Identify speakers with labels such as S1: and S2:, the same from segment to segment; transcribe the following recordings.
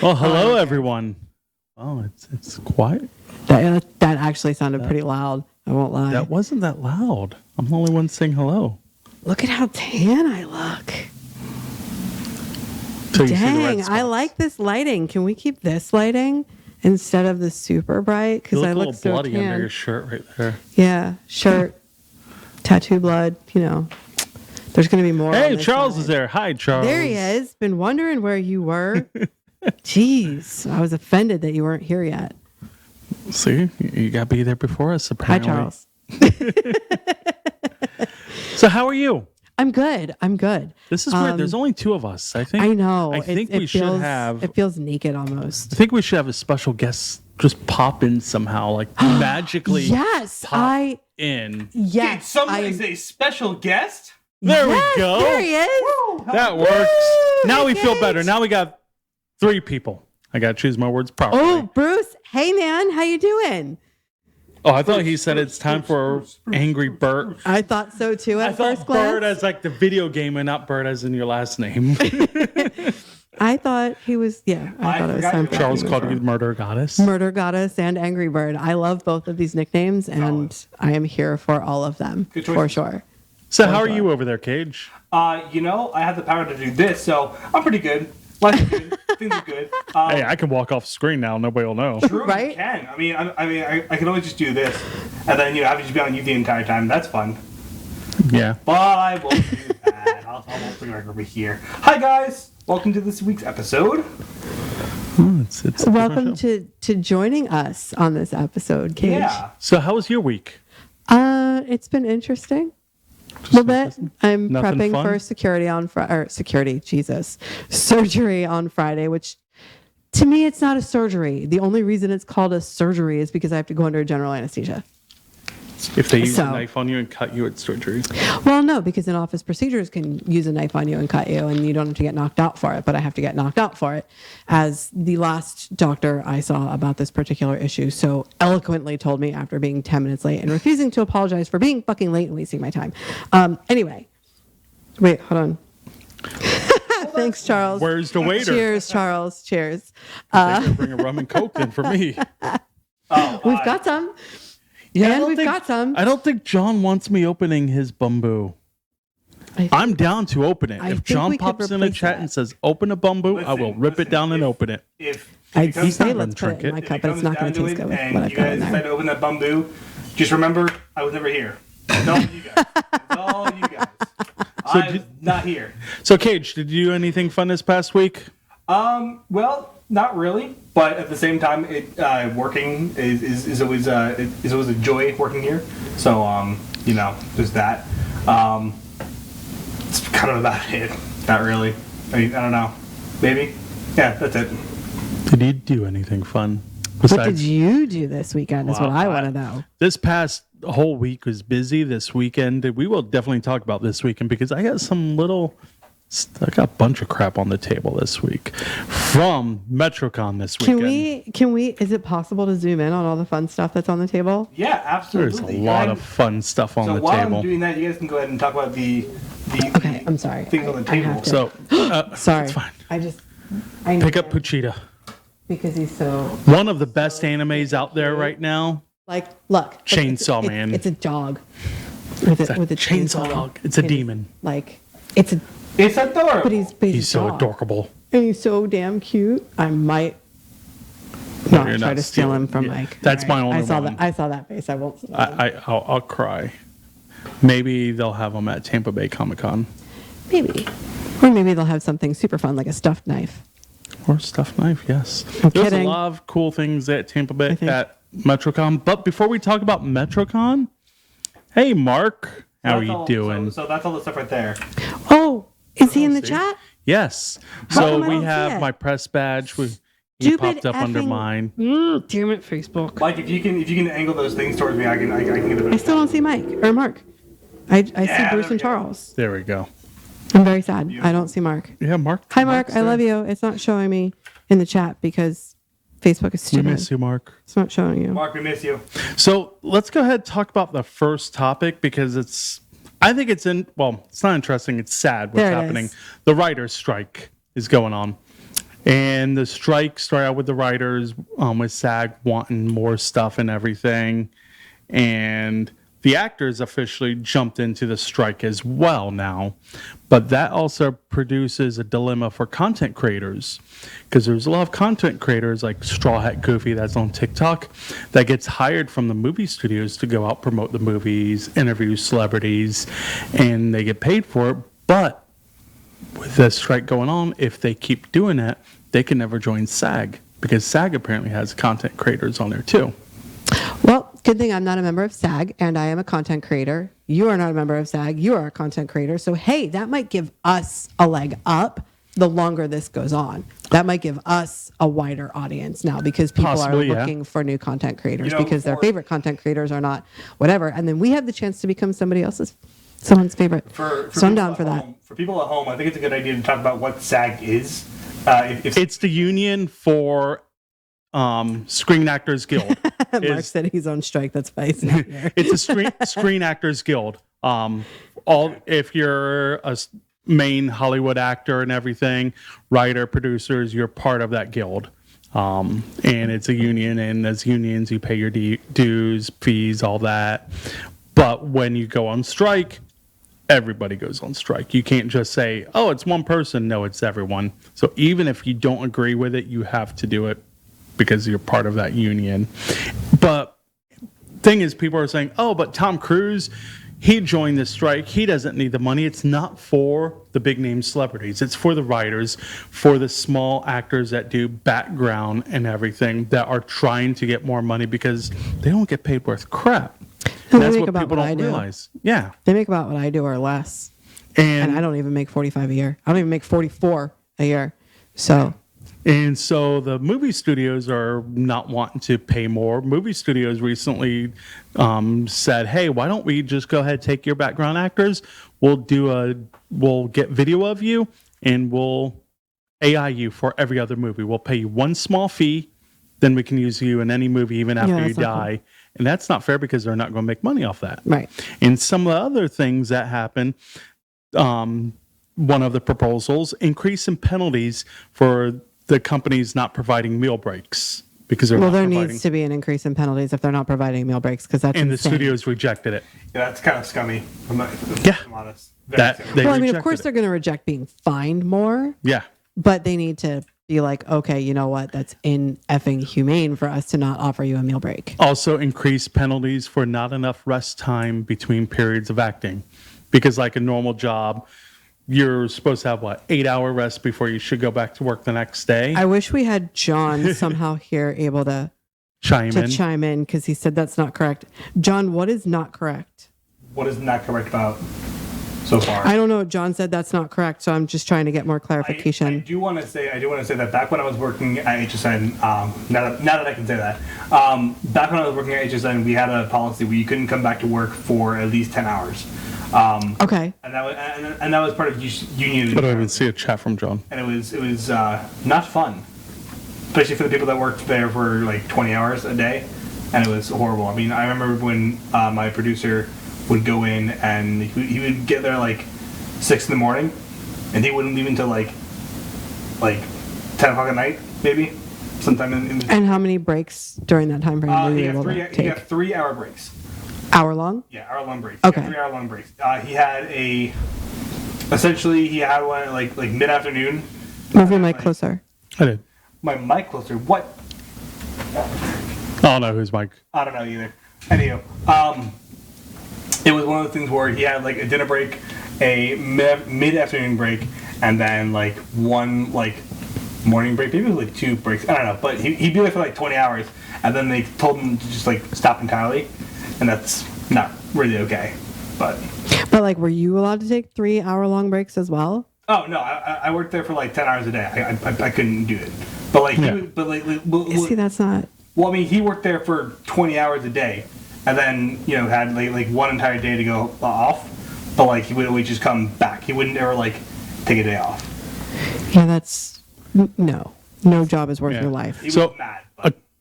S1: Well, hello, everyone. Oh, it's quiet.
S2: That actually sounded pretty loud. I won't lie.
S1: That wasn't that loud. I'm the only one saying hello.
S2: Look at how tan I look.
S1: So you see the red
S2: Dang,
S1: spots.
S2: I like this lighting. Can we keep this lighting instead of the super bright? Because I look so
S1: bloody
S2: tan.
S1: under your shirt right there.
S2: Yeah, shirt, tattoo blood. You know, there's going to be more.
S1: Hey, Charles is there. Hi, Charles.
S2: There he is. Been wondering where you were. Jeez, I was offended that you weren't here yet.
S1: See, you got to be there before us, apparently.
S2: Hi, Charles.
S1: So how are you?
S2: I'm good.
S1: This is weird. There's only two of us, I think.
S2: I know.
S1: I think we should have...
S2: It feels naked almost.
S1: I think we should have a special guest just pop in somehow, like magically
S2: yes,
S1: pop in.
S2: Yes.
S3: Did somebody say special guest?
S1: There we go.
S2: There he is.
S3: Woo,
S1: that works. Now we feel
S2: Gage.
S1: better. Now we got 3 people. I got to choose my words properly.
S2: Oh, Bruce. Hey, man. How you doing?
S1: Oh, I thought he said it's time for Angry Bert.
S2: I thought so, too, at
S1: I
S2: first
S1: thought
S2: glance.
S1: Bird as like the video game and not Bird as in your last name.
S2: I thought he was, I thought it was time for
S1: Charles
S2: Angry
S1: called
S2: Bird.
S1: you Murder Goddess.
S2: Murder Goddess and Angry Bird. I love both of these nicknames, and I am here for all of them,
S3: Good choice.
S2: for sure.
S1: So how are you over there, Cage?
S3: I have the power to do this, so I'm pretty good. Life is good. Things are good.
S1: Hey, I can walk off screen now. Nobody will know.
S3: True,
S2: Right?
S3: you can. I can always just do this, and then have to just be on you the entire time. That's fun.
S1: Yeah.
S3: But I won't do that. I'll bring it over here. Hi guys, welcome to this week's episode.
S1: It's
S2: Welcome to joining us on this episode, Cage.
S3: Yeah.
S1: So how was your week?
S2: It's been interesting. A little bit. I'm
S1: Nothing
S2: prepping
S1: fun?
S2: for surgery on Friday, which to me, it's not a surgery. The only reason it's called a surgery is because I have to go under general anesthesia.
S1: If they use
S2: So-
S1: a knife on you and cut you at surgery.
S2: Well, no, because in-office procedures can use a knife on you and cut you, and you don't have to get knocked out for it, but I have to get knocked out for it, as the last doctor I saw about this particular issue so eloquently told me after being 10 minutes late and refusing to apologize for being fucking late and wasting my time. Anyway. Wait, hold on. Thanks, Charles.
S1: Where's the waiter?
S2: Cheers, Charles. Cheers.
S1: Bring a rum and coke in for me.
S2: We've got some.
S1: Yeah,
S2: And we've got some.
S1: I don't think John wants me opening his bamboo. I'm down to open it.
S2: I
S1: If
S2: think
S1: John
S2: we could
S1: pops in a
S2: replace
S1: chat
S2: that.
S1: and says, open a bamboo, I will rip it down and open it.
S3: If
S2: I'd
S3: comes
S2: say
S1: not
S2: let's
S1: gonna
S2: put it in my
S1: drink
S2: cup, but it's not going to taste good with what I've
S3: you
S2: got
S3: guys
S2: in
S3: decide
S2: there.
S3: to open that bamboo, just remember, I was never here. It's all you guys. It's all you guys. I was not here.
S1: So, Cage, did you do anything fun this past week?
S3: Well, not really, but at the same time, working is always a joy working here. So there's that. It's kind of about it. Not really. I mean, I don't know. Maybe. Yeah, that's it.
S1: Did you do anything fun?
S2: What did you do this weekend is what
S1: Wow,
S2: I want to know.
S1: This past whole week was busy. This weekend, we will definitely talk about this weekend because I got I got a bunch of crap on the table this week from MetroCon this weekend.
S2: Can we, is it possible to zoom in on all the fun stuff that's on the table?
S3: Yeah,
S1: There's
S3: absolutely.
S1: a lot of fun stuff on
S3: So
S1: the
S3: while
S1: table.
S3: I'm doing that, you guys can go ahead and talk about the
S2: Okay, I'm sorry.
S3: things on the
S2: I have
S3: table.
S2: to-
S1: So,
S2: Sorry.
S1: it's fine.
S2: I
S1: Pick up Puchita.
S2: because he's so
S1: One of the best animes out there right now.
S2: look.
S1: Chainsaw
S2: it's-
S1: Man.
S2: It's a dog. With a
S1: chainsaw dog. It's a demon.
S2: It's
S3: adorable.
S2: but he's a
S1: He's so
S2: dog.
S1: adorable.
S2: And he's so damn cute. I might not
S1: You're
S2: try
S1: not
S2: to steal him
S1: stealing.
S2: from
S1: Yeah,
S2: Mike.
S1: that's
S2: All
S1: my only
S2: I saw
S1: one.
S2: I saw that face. I won't. Steal him.
S1: I'll cry. Maybe they'll have them at Tampa Bay Comic-Con.
S2: Maybe. Or maybe they'll have something super fun like a stuffed knife.
S1: Or stuffed knife, yes.
S2: I'm
S1: There's
S2: kidding.
S1: a lot of cool things at Tampa Bay
S2: think.
S1: at MetroCon. But before we talk about MetroCon, hey Mark, how are you doing?
S3: So that's all the stuff right there.
S2: Oh, is he in the
S1: see?
S2: chat?
S1: Yes.
S2: How
S1: So
S2: come I
S1: we
S2: don't see
S1: have
S2: it?
S1: my press badge. He
S2: Stupid
S1: popped up under
S2: effing-
S1: mine.
S2: Damn it, Facebook.
S3: Like if you can angle those things towards me, I can get a bit.
S2: I still don't see Mike or Mark. I see
S3: Yeah,
S2: Bruce
S3: there
S2: and
S3: we go.
S2: Charles.
S1: There we go.
S2: I'm very sad. I don't see Mark.
S1: Yeah, Mark.
S2: Hi, Mark. I love you. It's not showing me in the chat because Facebook is
S1: We
S2: stupid.
S1: miss you, Mark.
S2: It's not showing you.
S3: Mark, we miss you.
S1: So let's go ahead and talk about the first topic because I think it's it's not interesting. It's sad what's
S2: There it
S1: happening.
S2: is.
S1: The writer's strike is going on. And the strike started out with the writers, with SAG wanting more stuff and everything. And the actors officially jumped into the strike as well now. But that also produces a dilemma for content creators, because there's a lot of content creators like Straw Hat Goofy that's on TikTok that gets hired from the movie studios to go out promote the movies, interview celebrities, and they get paid for it. But with the strike going on, if they keep doing it, they can never join SAG, because SAG apparently has content creators on there too.
S2: Well, good thing I'm not a member of SAG and I am a content creator. You are not a member of SAG. You are a content creator. So, hey, that might give us a leg up the longer this goes on. That might give us a wider audience now, because people
S1: Possibly,
S2: are looking for new content creators,
S3: You know,
S2: because their favorite content creators are not whatever. And then we have the chance to become someone's favorite. So I'm down for that.
S3: For people at home, I think it's a good idea to talk about what SAG is.
S1: It's the union for Screen Actors Guild.
S2: Mark said he's on strike. That's why he's not here.
S1: It's a Screen Actors Guild. If you're a main Hollywood actor and everything, writer, producers, you're part of that guild. And it's a union, and as unions, you pay your dues, fees, all that. But when you go on strike, everybody goes on strike. You can't just say, oh, it's one person. No, it's everyone. So even if you don't agree with it, you have to do it because you're part of that union. But thing is, people are saying, oh, but Tom Cruise, he joined this strike. He doesn't need the money. It's not for the big name celebrities. It's for the writers, for the small actors that do background and everything, that are trying to get more money because they don't get paid worth crap. And that's what people don't realize. Yeah.
S2: They make about what I do or less. And I don't even make 45 a year. I don't even make 44 a year. So
S1: the movie studios are not wanting to pay more. Movie studios recently said, hey, why don't we just go ahead, take your background actors, we'll get video of you, and we'll AI you for every other movie. We'll pay you one small fee, then we can use you in any movie even after you die. Cool. And that's not fair, because they're not going to make money off that.
S2: Right.
S1: And some of the other things that happen, one of the proposals, increase in penalties for the companies not providing meal breaks, because
S2: there needs to be an increase in penalties if they're not providing meal breaks, because that's
S1: and
S2: insane.
S1: The studios rejected it.
S3: Yeah, that's kind of scummy. I'm honest.
S2: Of course they're going to reject being fined more.
S1: Yeah.
S2: But they need to be like, okay, you know what? That's inhumane for us to not offer you a meal break.
S1: Also, increase penalties for not enough rest time between periods of acting, because like a normal job, you're supposed to have 8-hour rest before you should go back to work the next day.
S2: I wish we had John somehow here able to chime in, because he said that's not correct. John, what is not correct?
S3: What is not correct about so far?
S2: I don't know. John said that's not correct, so I'm just trying to get more clarification.
S3: I do want to say that back when I was working at HSN, now that I can say that, back when I was working at HSN, we had a policy where you couldn't come back to work for at least 10 hours.
S2: Okay.
S3: And that was part of union.
S1: I don't even see a chat from John.
S3: And it was not fun, especially for the people that worked there for like 20 hours a day, and it was horrible. I mean, I remember when my producer would go in, and he would get there like 6 in the morning, and he wouldn't leave until like 10 o'clock at night, maybe sometime in the.
S2: And how many breaks during that time frame were you able to take?
S3: He had 3-hour breaks.
S2: Hour long?
S3: Yeah, hour-long breaks.
S2: Okay.
S3: 3-hour-long breaks. He had one like mid-afternoon.
S2: Move your mic closer.
S1: I did.
S3: My mic closer. What?
S1: I don't know whose mic.
S3: I don't know either. Anywho, it was one of the things where he had like a dinner break, a mid-afternoon break, and then like one like morning break. Maybe it was like 2 breaks. I don't know. But he'd be there for like 20 hours, and then they told him to just like stop entirely. And that's not really okay, but
S2: like, were you allowed to take 3-hour-long breaks as well?
S3: Oh no, I worked there for like 10 hours a day. I couldn't do it, but like,
S2: See, that's not.
S3: Well, I mean, he worked there for 20 hours a day, and then had like one entire day to go off. But like, he would always just come back. He wouldn't ever like take a day off.
S2: Yeah, that's no job is worth your life.
S3: He was mad.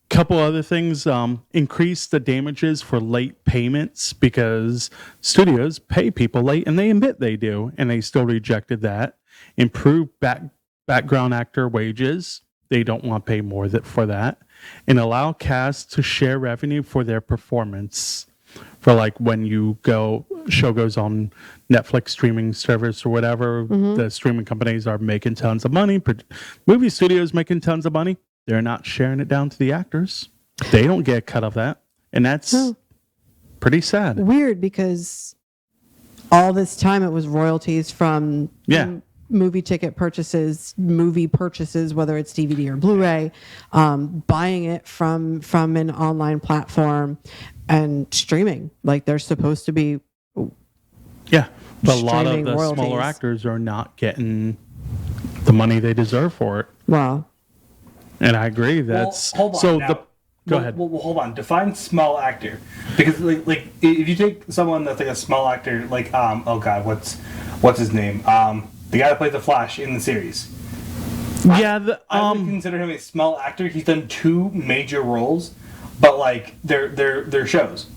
S1: Couple other things, increase the damages for late payments, because studios pay people late, and they admit they do, and they still rejected that. Improve background actor wages. They don't want to pay more for that. And allow cast to share revenue for their performance. For like when show goes on Netflix streaming service or whatever, the streaming companies are making tons of money. Movie studios making tons of money. They're not sharing it down to the actors. They don't get a cut of that. And that's pretty sad.
S2: Weird, because all this time it was royalties from movie ticket purchases, movie purchases, whether it's DVD or Blu-ray, buying it from an online platform and streaming. Like they're supposed to be.
S1: Yeah, but a lot of the
S2: royalties.
S1: smaller actors are not getting the money they deserve for it.
S2: Wow.
S1: And I agree. That's
S3: hold on
S1: so.
S3: now.
S1: Go ahead.
S3: Well, hold on. Define small actor, because like if you take someone that's like a small actor, like oh god, what's his name? The guy that plays the Flash in the series.
S1: Yeah,
S3: I would consider him a small actor. He's done 2 major roles, but like they're shows.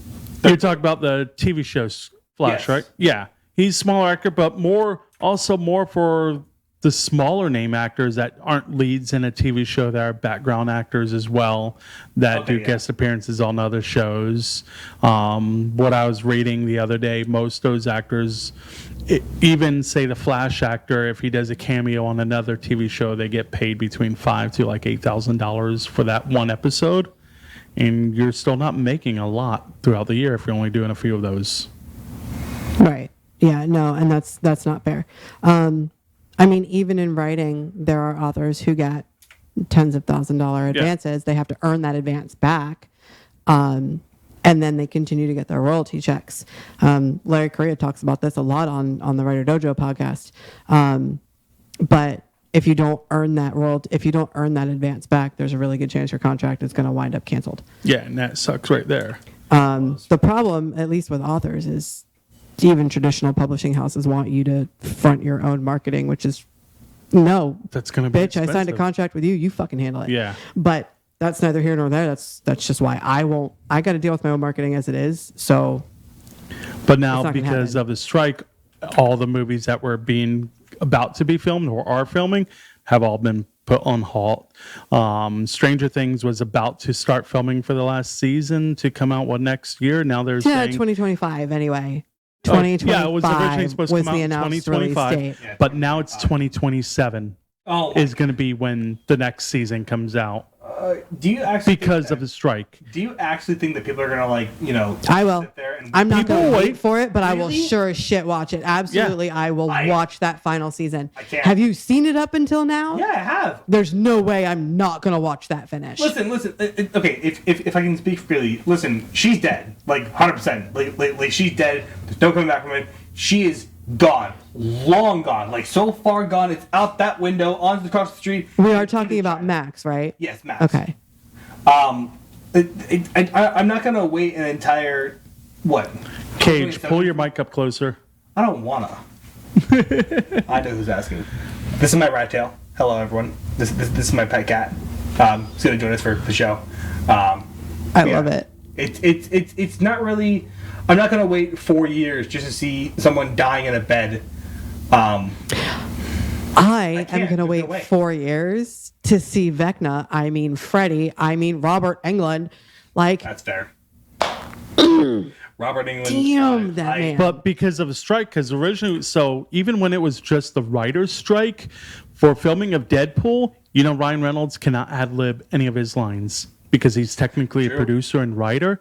S1: You're talking about the TV shows Flash,
S3: Yes.
S1: right? Yeah, he's a smaller actor, but more for the smaller name actors that aren't leads in a TV show that are background actors as well that do guest appearances on other shows. What I was reading the other day, most of those actors, even say the Flash actor, if he does a cameo on another TV show, they get paid between $5,000 to like $8,000 for that one episode. And you're still not making a lot throughout the year if you're only doing a few of those.
S2: Right. Yeah, no, and that's not fair. I mean, even in writing, there are authors who get tens of $1,000 advances. They have to earn that advance back. And then they continue to get their royalty checks. Larry Correa talks about this a lot on the Writer Dojo podcast. But if you don't earn that advance back, there's a really good chance your contract is going to wind up canceled.
S1: Yeah, and that sucks right there.
S2: The problem, at least with authors, is even traditional publishing houses want you to front your own marketing, which is
S1: that's going to be
S2: bitch.
S1: expensive.
S2: I signed a contract with you. You fucking handle it.
S1: Yeah.
S2: But that's neither here nor there. That's just why I got to deal with my own marketing as it is. So.
S1: But now, because of the strike, all the movies that were about to be filmed or are filming have all been put on halt. Stranger Things was about to start filming for the last season to come out next year. Now there's
S2: 2025 anyway. 2025
S1: it was originally supposed to come out in 2025, but now it's 2027. Is going to be when the next season comes out.
S3: Do you actually
S1: because of the strike?
S3: Do you actually think that people are going to
S2: I will.
S3: sit there and
S2: I'm not going to wait for it, but I will
S3: Really?
S2: sure as shit watch it. Absolutely,
S1: Yeah.
S2: I will watch that final season.
S3: I can't.
S2: Have you seen it up until now?
S3: Yeah, I have.
S2: There's no way I'm not going to watch that finish.
S3: Listen. Okay, if I can speak freely, listen. She's dead, like 100%. Like she's dead. There's no coming back from it. She is gone, long gone. Like so far gone, it's out that window onto across the street.
S2: We are talking about Max, right?
S3: Yes, Max.
S2: Okay.
S3: I'm not gonna wait an entire what?
S1: Cage, pull your mic up closer.
S3: I don't wanna. I know who's asking. This is my rat tail. Hello, everyone. This is my pet cat. He's gonna join us for the show.
S2: I love it.
S3: It's not really. I'm not gonna wait 4 years just to see someone dying in a bed.
S2: I am
S3: can't.
S2: going to
S3: There's no
S2: wait
S3: way.
S2: 4 years to see Vecna. I mean Freddie. I mean Robert Englund. Like,
S3: That's fair. Robert England.
S2: damn that man.
S1: But because of a strike, because originally, so even when it was just the writer's strike for filming of Deadpool, Ryan Reynolds cannot ad-lib any of his lines because he's technically a producer and writer.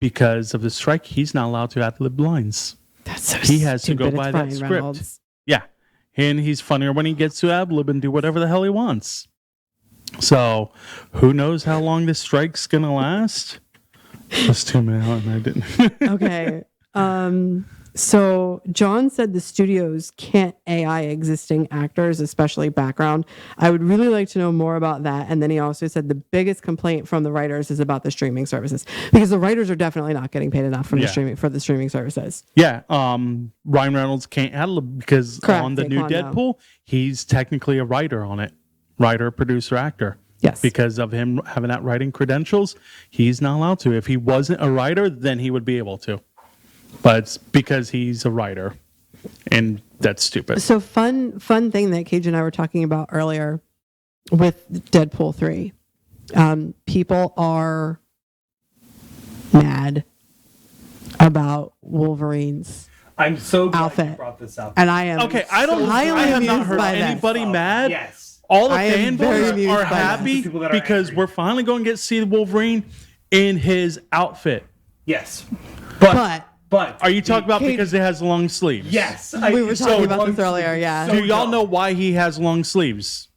S1: Because of the strike, he's not allowed to ad-lib lines.
S2: That's so
S1: He has to
S2: stupid.
S1: go by
S2: It's
S1: that
S2: Ryan
S1: script.
S2: Reynolds.
S1: Yeah. And he's funnier when he gets to ad-lib and do whatever the hell he wants. So, who knows how long this strike's going to last? Let's tune it out, and I didn't.
S2: Okay. So John said the studios can't AI existing actors, especially background. I would really like to know more about that. And then he also said the biggest complaint from the writers is about the streaming services, because the writers are definitely not getting paid enough from the streaming services.
S1: Yeah. Ryan Reynolds can't ad-lib because on the new Deadpool, he's technically a writer on it. Writer, producer, actor.
S2: Yes.
S1: Because of him having that writing credentials, he's not allowed to. If he wasn't a writer, then he would be able to. But it's because he's a writer. and that's stupid.
S2: So fun thing that Cage and I were talking about earlier with Deadpool 3. People are mad about Wolverine's
S3: I'm so glad
S2: outfit.
S3: you brought this up.
S2: And I am
S1: Okay, I have not heard anybody mad.
S3: Yes.
S1: All the
S2: I am very
S1: fanboys
S2: amused
S1: are
S2: by
S1: happy
S3: this. People that are
S1: because
S3: angry.
S1: we're finally going to get to see Wolverine in his outfit.
S3: Yes.
S2: But
S1: Are you talking about
S2: Cage-
S1: because it has long sleeves?
S3: Yes.
S2: we were talking about this earlier, yeah.
S1: Do y'all know why he has long sleeves?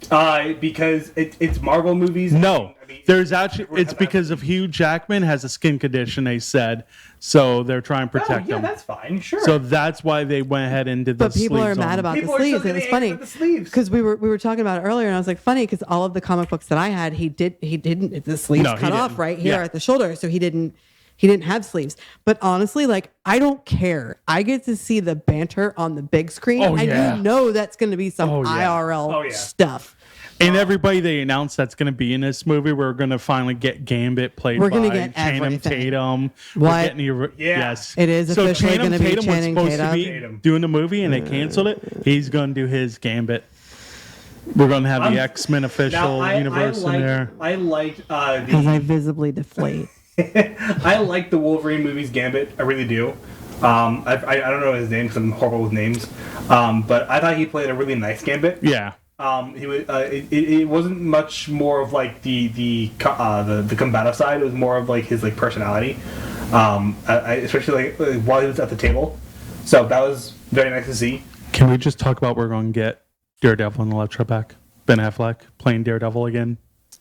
S3: Because it's Marvel movies.
S1: No.
S3: I mean,
S1: There's actually, it's because of Hugh Jackman has a skin condition, they said. So they're trying to protect
S3: yeah,
S1: him.
S3: that's fine. Sure.
S1: So that's why they went ahead and did the
S2: But people are
S1: sleeves
S2: mad
S1: on.
S2: about
S3: People
S2: the
S3: are so
S2: sleeves. It
S3: getting
S2: was
S3: angry
S2: funny
S3: about the sleeves.
S2: because we were talking about it earlier, and I was like, funny because all of the comic books that I had, he didn't the sleeves
S1: No, he
S2: cut off
S1: didn't.
S2: right here
S1: Yeah.
S2: at the shoulder, so he didn't have sleeves. But honestly, like I don't care. I get to see the banter on the big screen,
S1: Oh,
S2: and
S1: yeah.
S2: you know that's going to be some
S1: Oh, yeah.
S2: IRL
S3: Oh, yeah.
S2: stuff.
S1: And everybody they announced that's going to be in this movie, we're going to finally get Gambit played
S2: We're
S1: by
S2: gonna get
S1: Channing
S2: everything.
S1: Tatum.
S2: What?
S1: We're getting yes.
S2: It is officially
S1: Channing
S2: gonna be
S1: Tatum
S2: Channing
S1: was supposed to
S2: Tatum.
S1: be doing the movie, and they canceled it. He's going to do his Gambit. We're going to have the X-Men official universe in there.
S3: I liked
S2: As I visibly deflate.
S3: I like the Wolverine movies Gambit. I really do. I don't know his name because I'm horrible with names. But I thought he played a really nice Gambit.
S1: Yeah.
S3: He was. It wasn't much more of like the combative side. It was more of like his like personality. Especially like while he was at the table. So that was very nice to see.
S1: Can we just talk about we're going to get Daredevil and Elektra back? Ben Affleck playing Daredevil again.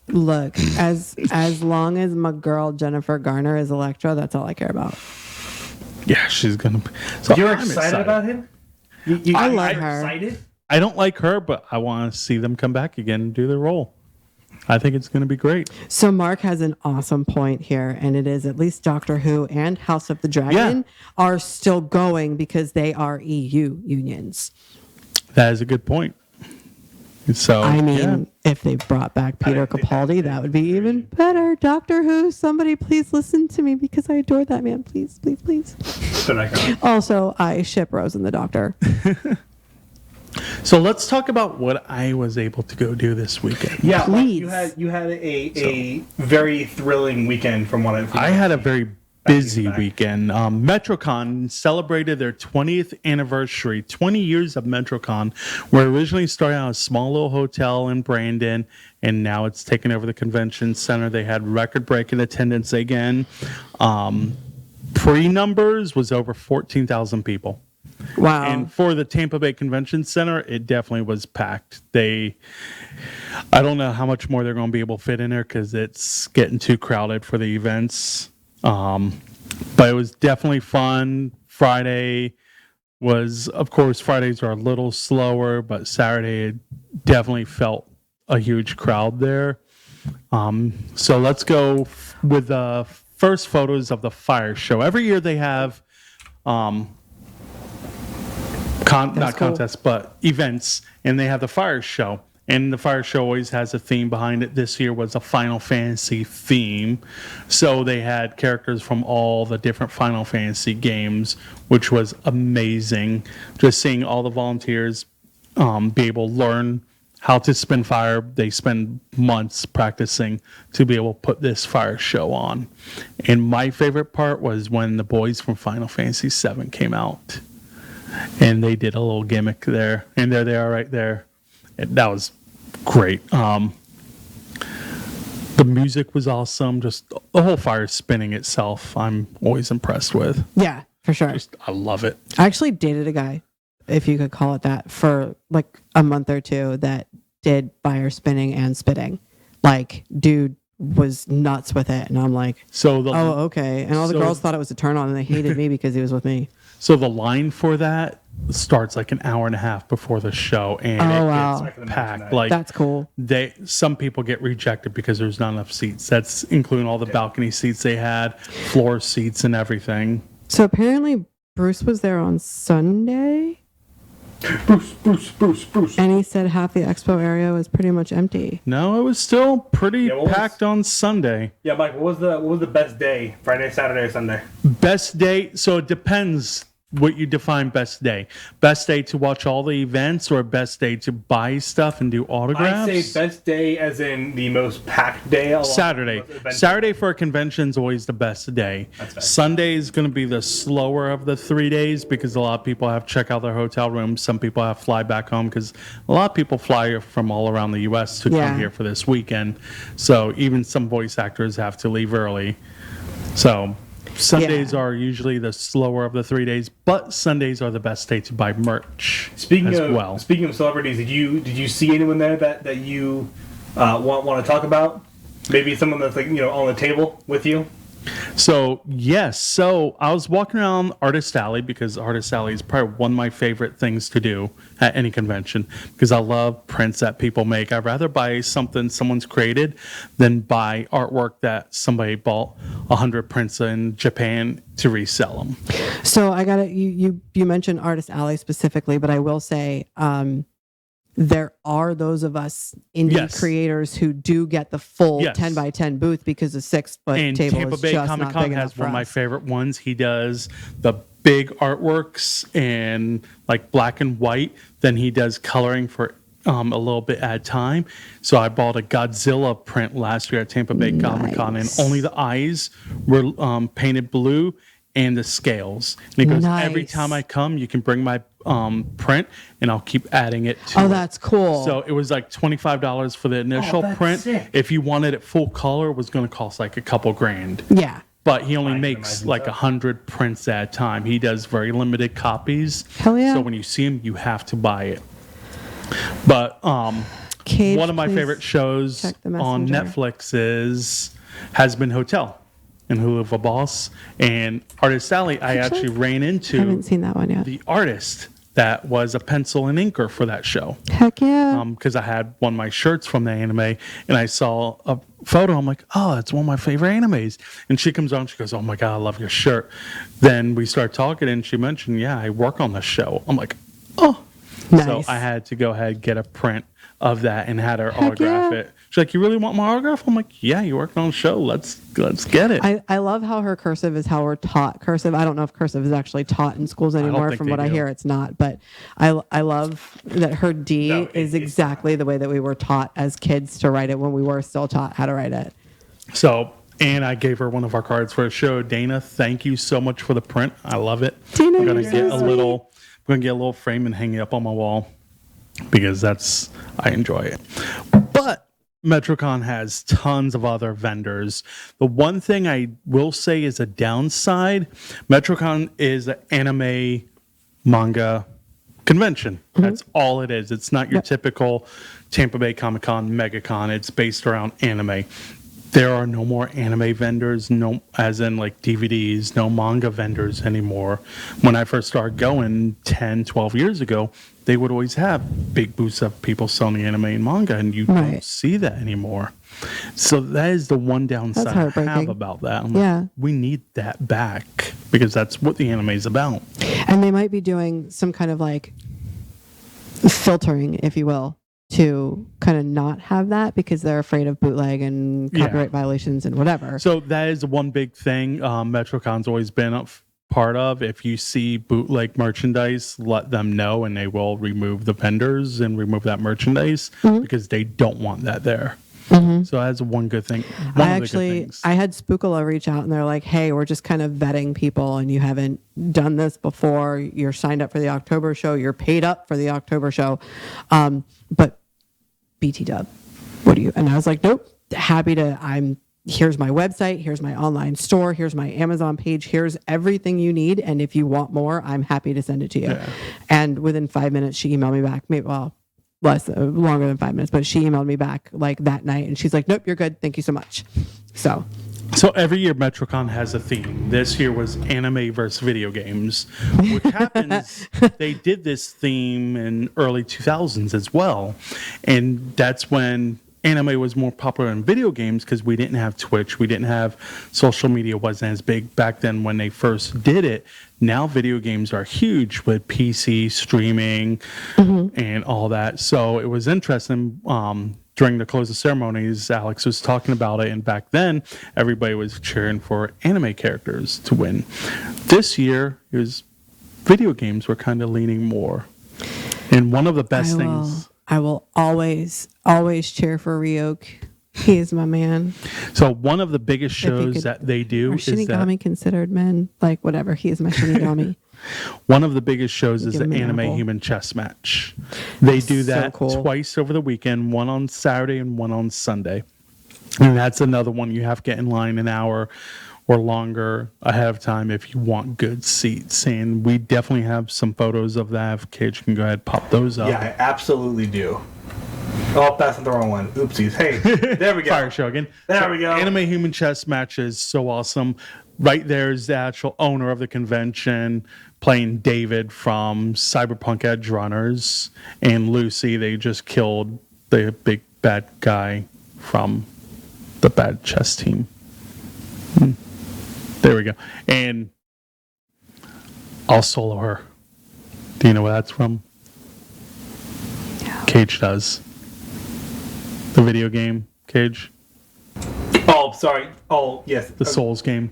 S2: Look, as long as my girl Jennifer Garner is Elektra, that's all I care about.
S1: Yeah, she's going to. So
S3: You're
S1: I'm
S3: excited about him?
S2: I love
S3: you're
S2: her.
S3: Excited?
S1: I don't like her, but I want to see them come back again and do their role. I think it's going to be great.
S2: So Mark has an awesome point here, and it is at least Doctor Who and House of the Dragon are still going because they are EU unions.
S1: That is a good point. So
S2: I mean, if they brought back Peter Capaldi, that would be even better. Doctor Who, somebody please listen to me because I adore that man. Please, please, please.
S3: So not gonna-
S2: Also, I ship Rose and the Doctor.
S1: So let's talk about what I was able to go do this weekend.
S3: Yeah, like,
S2: Please.
S3: you had a very thrilling weekend from what
S1: I had a very busy
S3: back.
S1: weekend. MetroCon celebrated their 20th anniversary, 20 years of MetroCon, where it originally started out as a small little hotel in Brandon, and now it's taken over the convention center. They had record-breaking attendance again. Pre-numbers was over 14,000 people.
S2: Wow.
S1: And for the Tampa Bay Convention Center, it definitely was packed. I don't know how much more they're going to be able to fit in there because it's getting too crowded for the events. But it was definitely fun. Friday was, of course, Fridays are a little slower, but Saturday it definitely felt a huge crowd there. So let's go with the first photos of the fire show. Every year they have not
S2: cool.
S1: contests, but events, and they have the fire show. And the fire show always has a theme behind it. This year was a Final Fantasy theme. So they had characters from all the different Final Fantasy games, which was amazing. Just seeing all the volunteers be able to learn how to spin fire. They spend months practicing to be able to put this fire show on. And my favorite part was when the boys from Final Fantasy VII came out. And they did a little gimmick there. And there they are right there. And that was great. The music was awesome. Just the whole fire spinning itself, I'm always impressed with.
S2: Yeah, for sure.
S1: I love it.
S2: I actually dated a guy, if you could call it that, for like a month or two that did fire spinning and spitting. Like, dude was nuts with it. And I'm like,
S1: So
S2: oh, okay. And all the girls thought it was a turn on and they hated me because he was with me.
S1: So the line for that starts like an hour and a half before the show, and
S2: Oh, wow.
S3: I
S1: it
S3: can
S1: gets
S3: imagine
S1: packed.
S3: that.
S1: Like
S2: That's cool.
S1: some people get rejected because there's not enough seats. That's including all the balcony seats they had, floor seats, and everything.
S2: So apparently Bruce was there on Sunday
S3: Bruce.
S2: and he said half the expo area was pretty much empty.
S1: No, it was still pretty
S3: Yeah, what was-
S1: packed on Sunday.
S3: Yeah, Mike. What was the best day? Friday, Saturday, or Sunday?
S1: Best day. So it depends. what you define best day. Best day to watch all the events or best day to buy stuff and do autographs?
S3: I say best day as in the most packed day.
S1: Saturday. Saturday for a convention is always the best day. Sunday is going to be the slower of the 3 days because a lot of people have to check out their hotel rooms. Some people have to fly back home because a lot of people fly from all around the U.S. to come here for this weekend. So even some voice actors have to leave early. So Sundays are usually the slower of the 3 days, but Sundays are the best day to buy merch. Speaking of
S3: celebrities, did you see anyone there that you want to talk about? Maybe someone that's on the table with you.
S1: So yes, so I was walking around Artist Alley because Artist Alley is probably one of my favorite things to do at any convention because I love prints that people make. I'd rather buy something someone's created than buy artwork that somebody bought 100 prints in Japan to resell them.
S2: So I got it. You mentioned Artist Alley specifically, but I will say there are those of us indie creators who do get the full 10 by 10 booth because the 6-foot table
S1: Tampa
S2: is
S1: Bay
S2: just
S1: Comic
S2: not
S1: Con
S2: big enough
S1: has
S2: for
S1: one of my
S2: us.
S1: favorite ones. He does the big artworks and like black and white. Then he does coloring for a little bit at a time. So I bought a Godzilla print last year at Tampa Bay Comic Con, and only the eyes were painted blue and the scales. And he goes, every time I come, you can bring my print, and I'll keep adding it to it.
S2: That's cool.
S1: So it was like $25 for the initial print.
S3: Sick.
S1: If you wanted it full color, it was going to cost like a couple grand.
S2: Yeah.
S1: But he only makes like 100 prints at a time. He does very limited copies.
S2: Hell yeah.
S1: So when you see him, you have to buy it. But
S2: Cage,
S1: one of my favorite shows on Netflix has been Hotel and Who of a Boss. And Artist Alley, I actually ran into
S2: I haven't seen that one yet.
S1: The artist that was a pencil and inker for that show.
S2: Heck yeah.
S1: Because I had one of my shirts from the anime, and I saw a photo. I'm like, oh, that's one of my favorite animes. And she comes on, she goes, oh my God, I love your shirt. Then we start talking, and she mentioned, yeah, I work on the show. I'm like, oh.
S2: Nice.
S1: So I had to go ahead and get a print of that and had her autograph it. She's like, you really want my autograph? I'm like, yeah, you worked on a show. Let's get it.
S2: I love how her cursive is how we're taught cursive. I don't know if cursive is actually taught in schools anymore. From what I hear, it's not. But I love that her D is exactly the way that we were taught as kids to write it when we were still taught how to write it.
S1: So, and I gave her one of our cards for a show. Dana, thank you so much for the print. I love it.
S2: Dana,
S1: I'm gonna get a little frame and hang it up on my wall because I enjoy it. But MetroCon has tons of other vendors. The one thing I will say is a downside, MetroCon is an anime manga convention. That's all it is. It's not your typical Tampa Bay Comic-Con, MegaCon. It's based around anime. There are no more anime vendors, no, as in like DVDs, no manga vendors anymore. When I first started going 10, 12 years ago, they would always have big booths of people selling anime and manga, and you don't see that anymore. So that is the one downside I have about that. I'm like, we need that back because that's what the anime is about.
S2: And they might be doing some kind of like filtering, if you will, to kind of not have that because they're afraid of bootleg and copyright violations and whatever.
S1: So that is one big thing MetroCon's always been a part of. If you see bootleg merchandise, let them know and they will remove the vendors and remove that merchandise because they don't want that there. So that's one good thing. I had
S2: Spookula reach out and they're like, hey, we're just kind of vetting people and you haven't done this before. You're signed up for the October show. You're paid up for the October show. But BT Dub, what do you? And I was like, nope, happy to. Here's my website. Here's my online store. Here's my Amazon page. Here's everything you need. And if you want more, I'm happy to send it to you. Yeah. And within 5 minutes, she emailed me back. Longer than 5 minutes, but she emailed me back like that night. And she's like, nope, you're good. Thank you so much. So
S1: every year MetroCon has a theme. This year was anime versus video games, which happens. They did this theme in early 2000s as well. And that's when anime was more popular in video games because we didn't have Twitch. We didn't have social media wasn't as big back then when they first did it. Now video games are huge with PC streaming and all that. So it was interesting. During the closing ceremonies, Alex was talking about it, and back then, everybody was cheering for anime characters to win. This year, it was video games were kind of leaning more. And one of the best things.
S2: I will always cheer for Ryuk. He is my man.
S1: So one of the biggest shows that they do
S2: is Shinigami considered men. Like whatever, he is my Shinigami.
S1: One of the biggest shows is the anime human chess match. They do that twice over the weekend, one on Saturday and one on Sunday. And that's another one you have to get in line an hour or longer ahead of time if you want good seats. And we definitely have some photos of that. If Cage can go ahead and pop those up.
S3: Yeah, I absolutely do. Oh, that's the wrong one. Oopsies. Hey, there we go.
S1: Fire Shogun.
S3: There we go.
S1: Anime human chess match is so awesome. Right there is the actual owner of the convention playing David from Cyberpunk Edge Runners, and Lucy. They just killed the big bad guy from the bad chess team. There we go. And I'll solo her. Do you know where that's from?
S2: Yeah.
S1: Cage does. The video game, Cage.
S3: Oh, sorry. Oh, yes.
S1: The Souls game.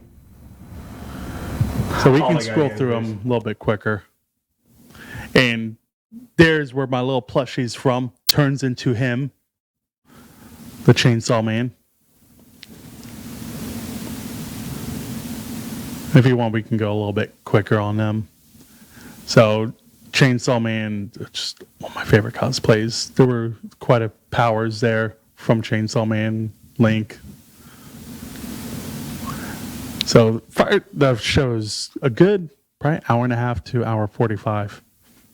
S1: So we can scroll through them a little bit quicker. And there's where my little plushie's from. Turns into him. The Chainsaw Man. If you want, we can go a little bit quicker on them. So Chainsaw Man, just one of my favorite cosplays. There were quite a powers there from Chainsaw Man, Link. So the show's a good probably hour and a half to hour 45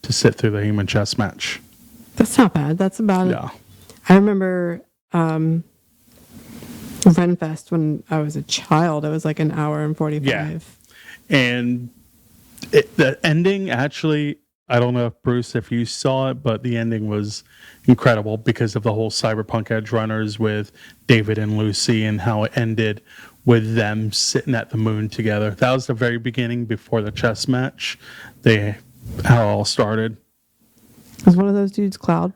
S1: to sit through the human chess match.
S2: That's not bad. That's about it. I remember Renfest when I was a child. It was like an hour and 45.
S1: Yeah. And the ending, actually, I don't know, Bruce, if you saw it, but the ending was incredible because of the whole Cyberpunk Edge Runners with David and Lucy and how it ended with them sitting at the moon together. That was the very beginning before the chess match. How it all started.
S2: Was one of those dudes Cloud?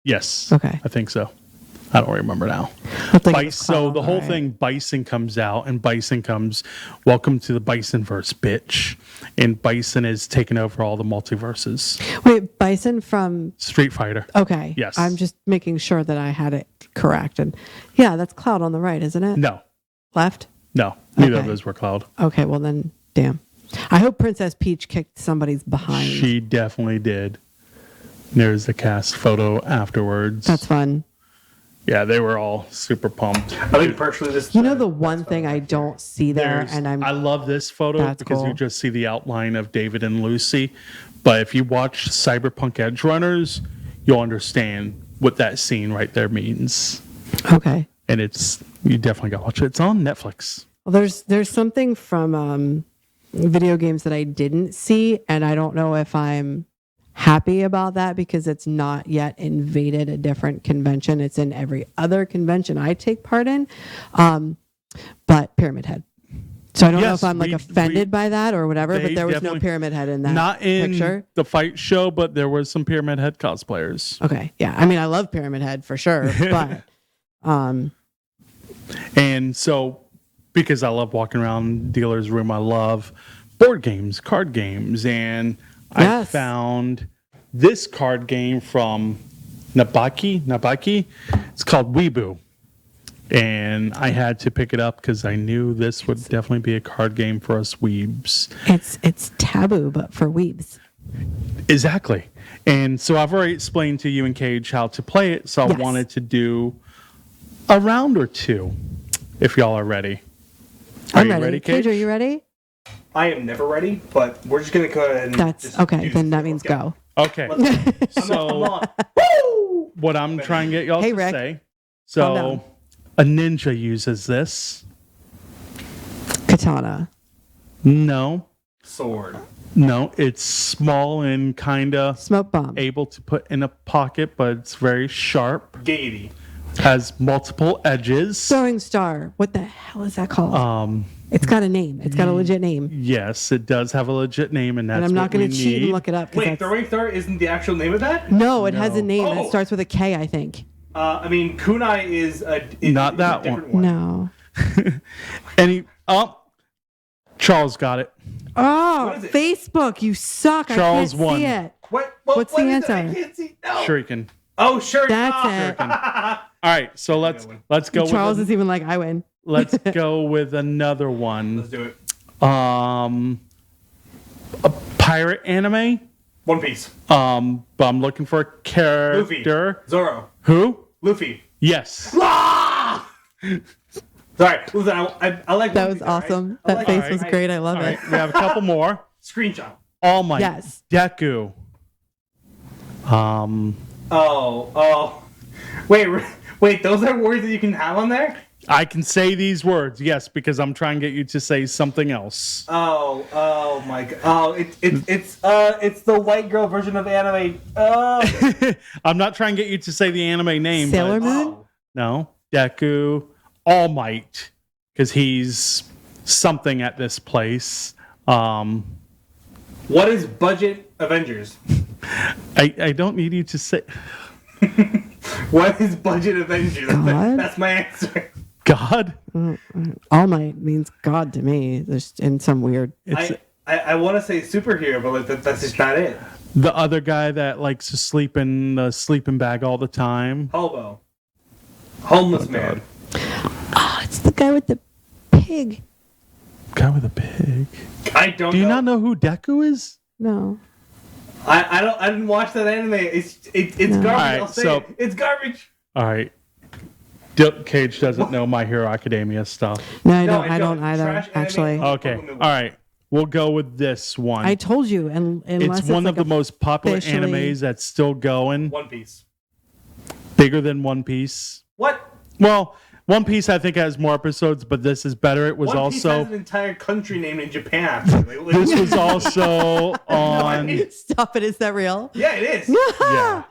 S1: Yes.
S2: Okay.
S1: I think so. I don't remember now. So the whole thing, Bison comes out, and Bison comes, welcome to the Bisonverse, bitch. And Bison is taking over all the multiverses.
S2: Wait, Bison from
S1: Street Fighter.
S2: Okay.
S1: Yes.
S2: I'm just making sure that I had it correct. And yeah, that's Cloud on the right, isn't it?
S1: No.
S2: Left?
S1: No. Neither of those were Cloud.
S2: Okay, well then, damn. I hope Princess Peach kicked somebody's behind.
S1: She definitely did. There's the cast photo afterwards.
S2: That's fun.
S1: Yeah, they were all super pumped.
S3: I think personally, this.
S2: You know the one thing I don't see there,
S1: I love this photo because you just see the outline of David and Lucy. But if you watch Cyberpunk Edge Runners, you'll understand what that scene right there means.
S2: Okay.
S1: And you definitely got to watch it. It's on Netflix.
S2: Well, there's something from video games that I didn't see, and I don't know if I'm happy about that because it's not yet invaded a different convention. It's in every other convention I take part in, but Pyramid Head. So I don't know if I'm offended by that or whatever, but there was no Pyramid Head in that
S1: not in
S2: picture.
S1: The fight show, but there was some Pyramid Head cosplayers.
S2: Okay, yeah. I mean, I love Pyramid Head for sure, but
S1: and so because I love walking around dealer's room, I love board games, card games, and I found this card game from Nabaki. It's called Weeboo. And I had to pick it up because I knew this would definitely be a card game for us weebs.
S2: It's taboo, but for weebs.
S1: Exactly. And so I've already explained to you and Cage how to play it, so I wanted to do a round or two, if y'all are ready.
S2: I'm ready. Cage, are you ready?
S3: I am never ready, but we're just going to go ahead and
S2: then that means go.
S1: Okay. So what I'm trying to get y'all to
S2: Rick.
S1: say. So a ninja uses this.
S2: Katana.
S1: No.
S3: Sword.
S1: No, it's small and kind of
S2: smoke bomb.
S1: Able to put in a pocket, but it's very sharp.
S3: Gaiety.
S1: Has multiple edges.
S2: Throwing star. What the hell is that called? It's got a name. It's got a legit name.
S1: Yes, it does have a legit name, and that's
S2: and I'm not going to cheat and look it up.
S3: Wait, Throwing Star isn't the actual name of that?
S2: No, it has a name that starts with a K, I think.
S3: I mean, kunai is
S1: not that
S3: different
S1: one.
S2: No.
S1: Charles got it.
S2: Oh,
S3: What is it?
S2: Facebook, you suck.
S1: Charles
S2: I can't
S1: won.
S2: see it.
S3: What's
S2: the
S3: is it?
S2: answer?
S3: I can't see. No.
S1: Shuriken.
S3: Oh, sure.
S2: That's it.
S1: All right, so let's go.
S2: Charles
S1: with
S2: is even like, I win.
S1: let's go with another one.
S3: Let's do it.
S1: A pirate anime.
S3: One Piece.
S1: But I'm looking for a
S3: Luffy.
S1: character.
S3: Zoro.
S1: Who?
S3: Luffy.
S1: Yes.
S3: Sorry. Listen, I like
S2: That
S3: One
S2: was
S3: Piece, all right?
S2: awesome.
S3: I
S2: That
S3: like
S2: face
S3: it.
S2: was great. I love
S1: All
S2: it.
S1: right, we have a couple more.
S3: Screenshot.
S1: All Might.
S2: Yes.
S1: Deku.
S3: Oh. Wait. Those are words that you can have on there.
S1: I can say these words, yes, because I'm trying to get you to say something else.
S3: Oh my god. Oh, it's the white girl version of anime.
S1: I'm not trying to get you to say the anime name.
S2: Sailor
S1: but
S2: Moon?
S1: No. Deku. All Might. Because he's something at this place.
S3: What is budget Avengers?
S1: I don't need you to say
S3: What is budget Avengers?
S2: God?
S3: That's my answer.
S1: God.
S2: All Might means God to me. There's in some weird.
S3: I want to say superhero, but that's just not it.
S1: The other guy that likes to sleep in the sleeping bag all the time.
S3: Hobo. Homeless man.
S2: Oh, it's the guy with the pig.
S1: Guy with a pig.
S3: I don't.
S1: Do you not know who Deku is?
S2: No.
S3: I didn't watch that anime. It's garbage.
S1: Alright,
S3: I'll say
S1: so-
S3: it. It's garbage.
S1: All right. Cage doesn't know My Hero Academia stuff.
S2: No, I
S3: No,
S2: don't. I don't either.
S3: Trash anime.
S2: Actually,
S1: Okay. All right. We'll go with this one.
S2: I told you, and unless
S1: it's one
S2: like
S1: of the most popular
S2: officially-
S1: animes that's still going.
S3: One Piece.
S1: Bigger than One Piece.
S3: What?
S1: Well, One Piece I think has more episodes, but this is better. It was
S3: One Piece
S1: also
S3: has an entire country named in Japan. Actually.
S1: this was also on.
S2: Stop it. Is that real?
S3: Yeah, it is.
S1: Yeah.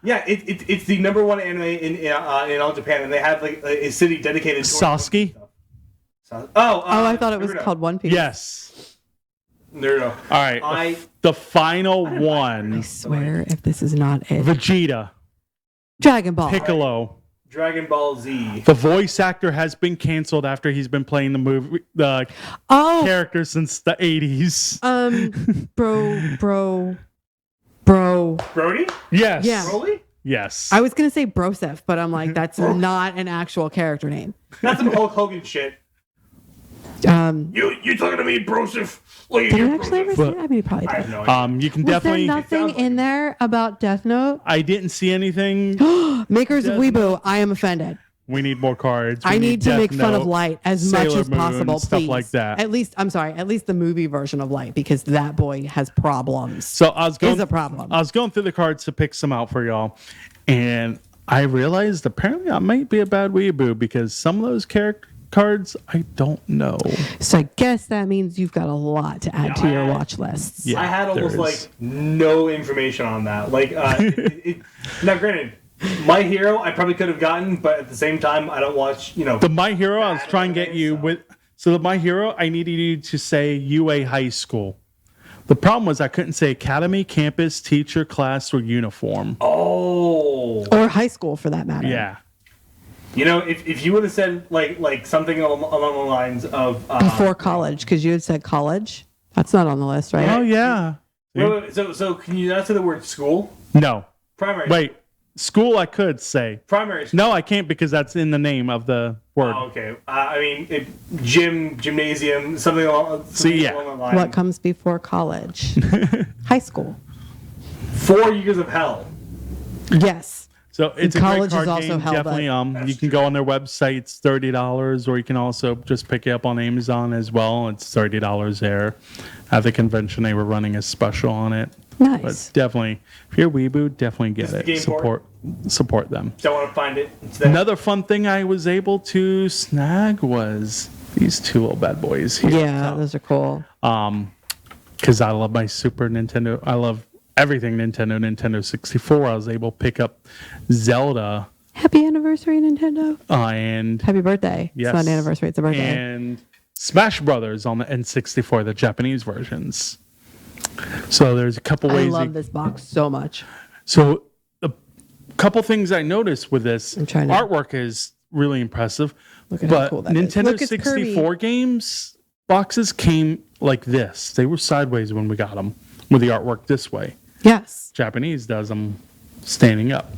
S3: Yeah, it's the #1 anime in all Japan, and they have like a city dedicated to
S1: Sasuke?
S3: Oh,
S2: I thought it was
S3: Naruto.
S2: called One Piece.
S1: Yes.
S3: Naruto.
S1: All right. The final one.
S2: I swear, if this is not it,
S1: Vegeta.
S2: Dragon Ball.
S1: Piccolo.
S3: Dragon Ball Z.
S1: The voice actor has been canceled after he's been playing the
S2: Oh,
S1: character since the 80s.
S2: bro.
S3: Brody?
S1: Yes.
S2: Yeah.
S3: Broly?
S1: Yes.
S2: I was gonna say Broseph, but I'm like, that's not an actual character name.
S3: That's some Hulk Hogan shit. You talking to me, Broseph? Look at
S2: Did
S3: you,
S2: I actually ever
S3: Broseph.
S2: see it? I mean, he probably
S3: I
S2: did.
S3: have no idea.
S1: You can
S2: Was
S1: definitely.
S2: there nothing in there about Death Note?
S1: I didn't see anything.
S2: Makers of
S1: Death
S2: Weeboo, I am offended.
S1: We need more cards. We
S2: I need to
S1: Death
S2: make fun of
S1: Note,
S2: Light as much
S1: Sailor
S2: as
S1: Moon,
S2: possible,
S1: stuff
S2: please.
S1: like that.
S2: At least the movie version of Light, because that boy has problems.
S1: So I was going.
S2: Is a problem.
S1: I was going through the cards to pick some out for y'all, and I realized apparently I might be a bad weeaboo because some of those character cards I don't know.
S2: So I guess that means you've got a lot to add to
S3: I
S2: your
S3: had-
S2: watch lists.
S1: Yeah,
S3: I had
S1: there
S3: almost
S1: is.
S3: like no information on that. Like, now granted, My Hero I probably could have gotten, but at the same time, I don't watch.
S1: The My Hero I was trying to get you
S3: so.
S1: with. So the My Hero I needed you to say UA high school. The problem was I couldn't say academy, campus, teacher, class, or uniform.
S3: Oh.
S2: Or high school for that matter.
S1: Yeah.
S3: You know, if you would have said like something along the lines of
S2: Before college, because you had said college. That's not on the list, right?
S1: Oh yeah.
S3: wait, so can you not say the word school?
S1: No.
S3: Primary.
S1: Wait. School I could say.
S3: Primary school.
S1: No, I can't because that's in the name of the word.
S3: Oh, okay. I mean, gymnasium, something along
S1: yeah.
S3: the line.
S2: What comes before college? High school.
S3: 4 years of hell.
S2: Yes.
S1: So it's
S2: college
S1: a
S2: is
S1: great card
S2: also
S1: game.
S2: hell,
S1: Definitely,
S3: That's
S1: you can go on their website. It's $30, or you can also just pick it up on Amazon as well. It's $30 there. At the convention, they were running a special on it.
S2: Nice.
S1: But definitely, if you're a weeboo, definitely get
S3: Just the
S1: it.
S3: game
S1: Support them.
S3: Don't want to find it. It's there.
S1: Another fun thing I was able to snag was these two little bad boys here.
S2: Yeah, those are cool.
S1: Because I love my Super Nintendo. I love everything Nintendo 64. I was able to pick up Zelda
S2: Happy anniversary, Nintendo.
S1: and
S2: Happy birthday.
S1: Yes.
S2: It's not an anniversary, it's a birthday.
S1: and Smash Brothers on the N64, the Japanese versions. So there's a couple
S2: I
S1: ways.
S2: love this box so much.
S1: So a couple things I noticed with this
S2: I'm trying to-
S1: artwork is really impressive.
S2: Look at how
S1: but
S2: cool that is.
S1: Nintendo
S2: Look, it's
S1: 64 games boxes came like this. They were sideways when we got them, with the artwork this way.
S2: Yes.
S1: Japanese does them standing up.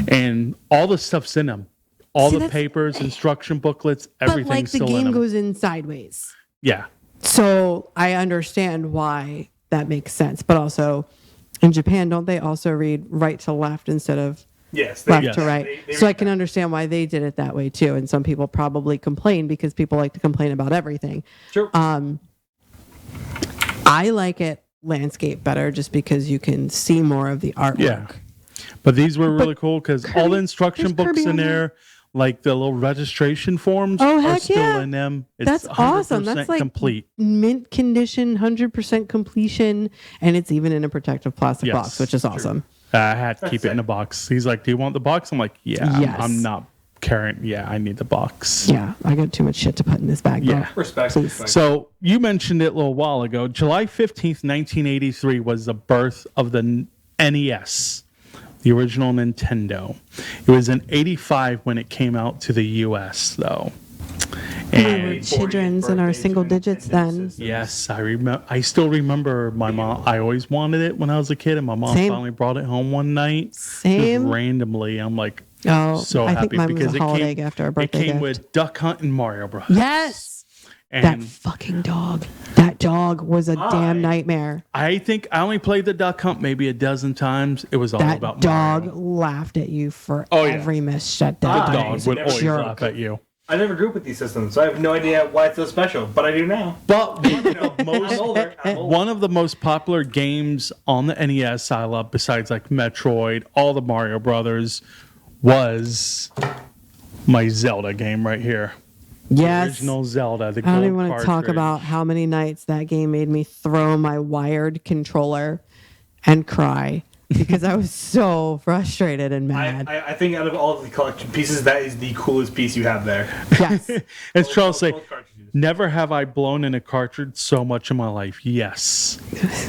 S1: And all the stuff's in them. All
S2: See,
S1: the papers, instruction booklets,
S2: But
S1: everything's
S2: like the
S1: still in
S2: game
S1: them.
S2: goes in sideways.
S1: Yeah.
S2: So I understand why that makes sense. But also in Japan, don't they also read right to left instead of
S3: Yes.
S2: left
S1: yes.
S2: to right?
S3: They
S2: So I
S3: read
S2: can
S3: that.
S2: understand why they did it that way too. And some people probably complain because people like to complain about everything.
S3: Sure.
S2: I like it landscape better just because you can see more of the artwork.
S1: Yeah. But these were really cool because all the instruction
S2: there's
S1: books
S2: Kirby
S1: in
S2: on
S1: there, like the little registration forms,
S2: Oh,
S1: are
S2: heck
S1: still
S2: yeah.
S1: in them. It's
S2: That's awesome.
S1: 100%
S2: That's like
S1: complete.
S2: mint condition, 100% completion, and it's even in a protective plastic
S1: Yes,
S2: box, which is awesome.
S1: I had to keep it
S3: sick.
S1: in a box. He's like, "Do you want the box?" I'm like, "Yeah,
S2: Yes.
S1: I'm not carrying. Yeah, I need the box."
S2: Yeah, I got too much shit to put in this bag. though.
S1: Yeah.
S3: Respect.
S2: Please.
S3: respect.
S1: So you mentioned it a little while ago. July 15th, 1983 was the birth of the NES, the original Nintendo. It was in 85 when it came out to the US, though.
S2: We were
S1: And
S2: children's in our single digits then.
S1: yes, I remember. I still remember my mom. I always wanted it when I was a kid, and my mom
S2: Same.
S1: finally brought it home one night.
S2: Same.
S1: Just randomly. I'm like,
S2: Oh,
S1: so
S2: I
S1: happy
S2: think mine was
S1: because
S2: a
S1: it
S2: holiday
S1: came.
S2: gift or a
S1: It
S2: birthday
S1: came
S2: gift.
S1: with Duck Hunt and Mario Bros.
S2: Yes, that
S1: And
S2: fucking dog. That dog was a damn nightmare.
S1: I think I only played the Duck Hunt maybe a dozen times. It was all
S2: That
S1: about
S2: dog
S1: Mario.
S2: laughed at you for
S1: Oh, yeah.
S2: every misstep.
S1: The
S2: That
S1: dog
S2: was
S1: would
S2: a
S1: always
S2: jerk.
S1: laugh at you.
S3: I never grew up with these systems, so I have no idea why it's so special, but I do now.
S1: But
S3: I'm older. I'm older.
S1: one of the most popular games on the NES I love, besides like Metroid, all the Mario Brothers, was my Zelda game right here.
S2: Yes.
S1: Original Zelda, the
S2: I don't
S1: gold
S2: even want to talk
S1: cartridge.
S2: about how many nights that game made me throw my wired controller and cry because I was so frustrated and mad.
S3: I think out of all of the collection pieces, that is the coolest piece you have there.
S2: Yes.
S1: As Charles say,
S3: Both cartridges.
S1: never have I blown in a cartridge so much in my life. Yes.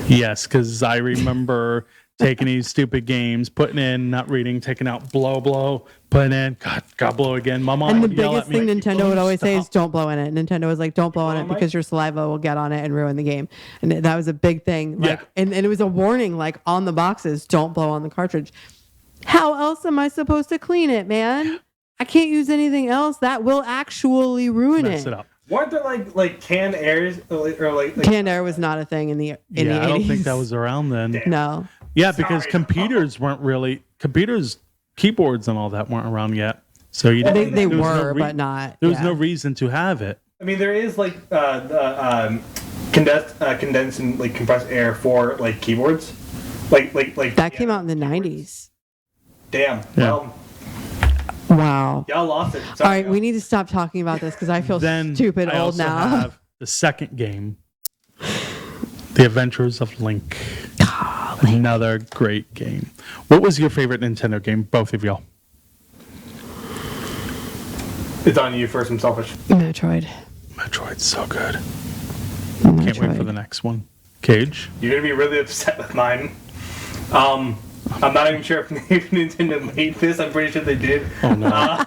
S1: Yes, because I remember taking these stupid games, putting in, not reading, taking out, blow, putting in, God, blow again. My mom
S2: And the
S1: would yell
S2: biggest
S1: at me.
S2: thing Nintendo would always say is
S1: Stop.
S2: don't blow in it. Nintendo was like, don't blow in it
S3: blow, Mike?
S2: because your saliva will get on it and ruin the game. And that was a big thing. Like,
S1: Yeah.
S2: and it was a warning like on the boxes, don't blow on the cartridge. How else am I supposed to clean it, man? I can't use anything else. That will actually ruin
S1: Mess it up.
S3: Weren't there like canned airs or like
S2: Canned air was not a thing in the
S1: Yeah,
S2: the 80s.
S1: I don't think that was around then.
S2: No.
S1: Yeah, because
S3: Sorry.
S1: computers weren't really keyboards and all that weren't around yet. So you
S2: They
S1: didn't.
S2: they
S1: there was
S2: were,
S1: no
S2: but not.
S1: There was
S2: yeah.
S1: no reason to have it.
S3: I mean, there is like the condensed and like compressed air for like keyboards, like
S2: That came out in the 90s.
S3: Damn.
S1: Yeah.
S3: Well,
S2: Wow.
S3: y'all lost it.
S2: All
S3: Sorry,
S2: right, we need to stop talking about this because I feel
S1: Then
S2: stupid
S1: I
S2: old
S1: also
S2: now.
S1: have the second game, The Adventures of Link. Another great game. What was your favorite Nintendo game, both of y'all?
S3: It's on you first. I'm selfish.
S2: Metroid.
S1: Metroid's so good.
S2: Metroid.
S1: Can't wait for the next one. Cage?
S3: You're gonna be really upset with mine. I'm not even sure if Nintendo made this. I'm pretty sure they did.
S1: Oh no.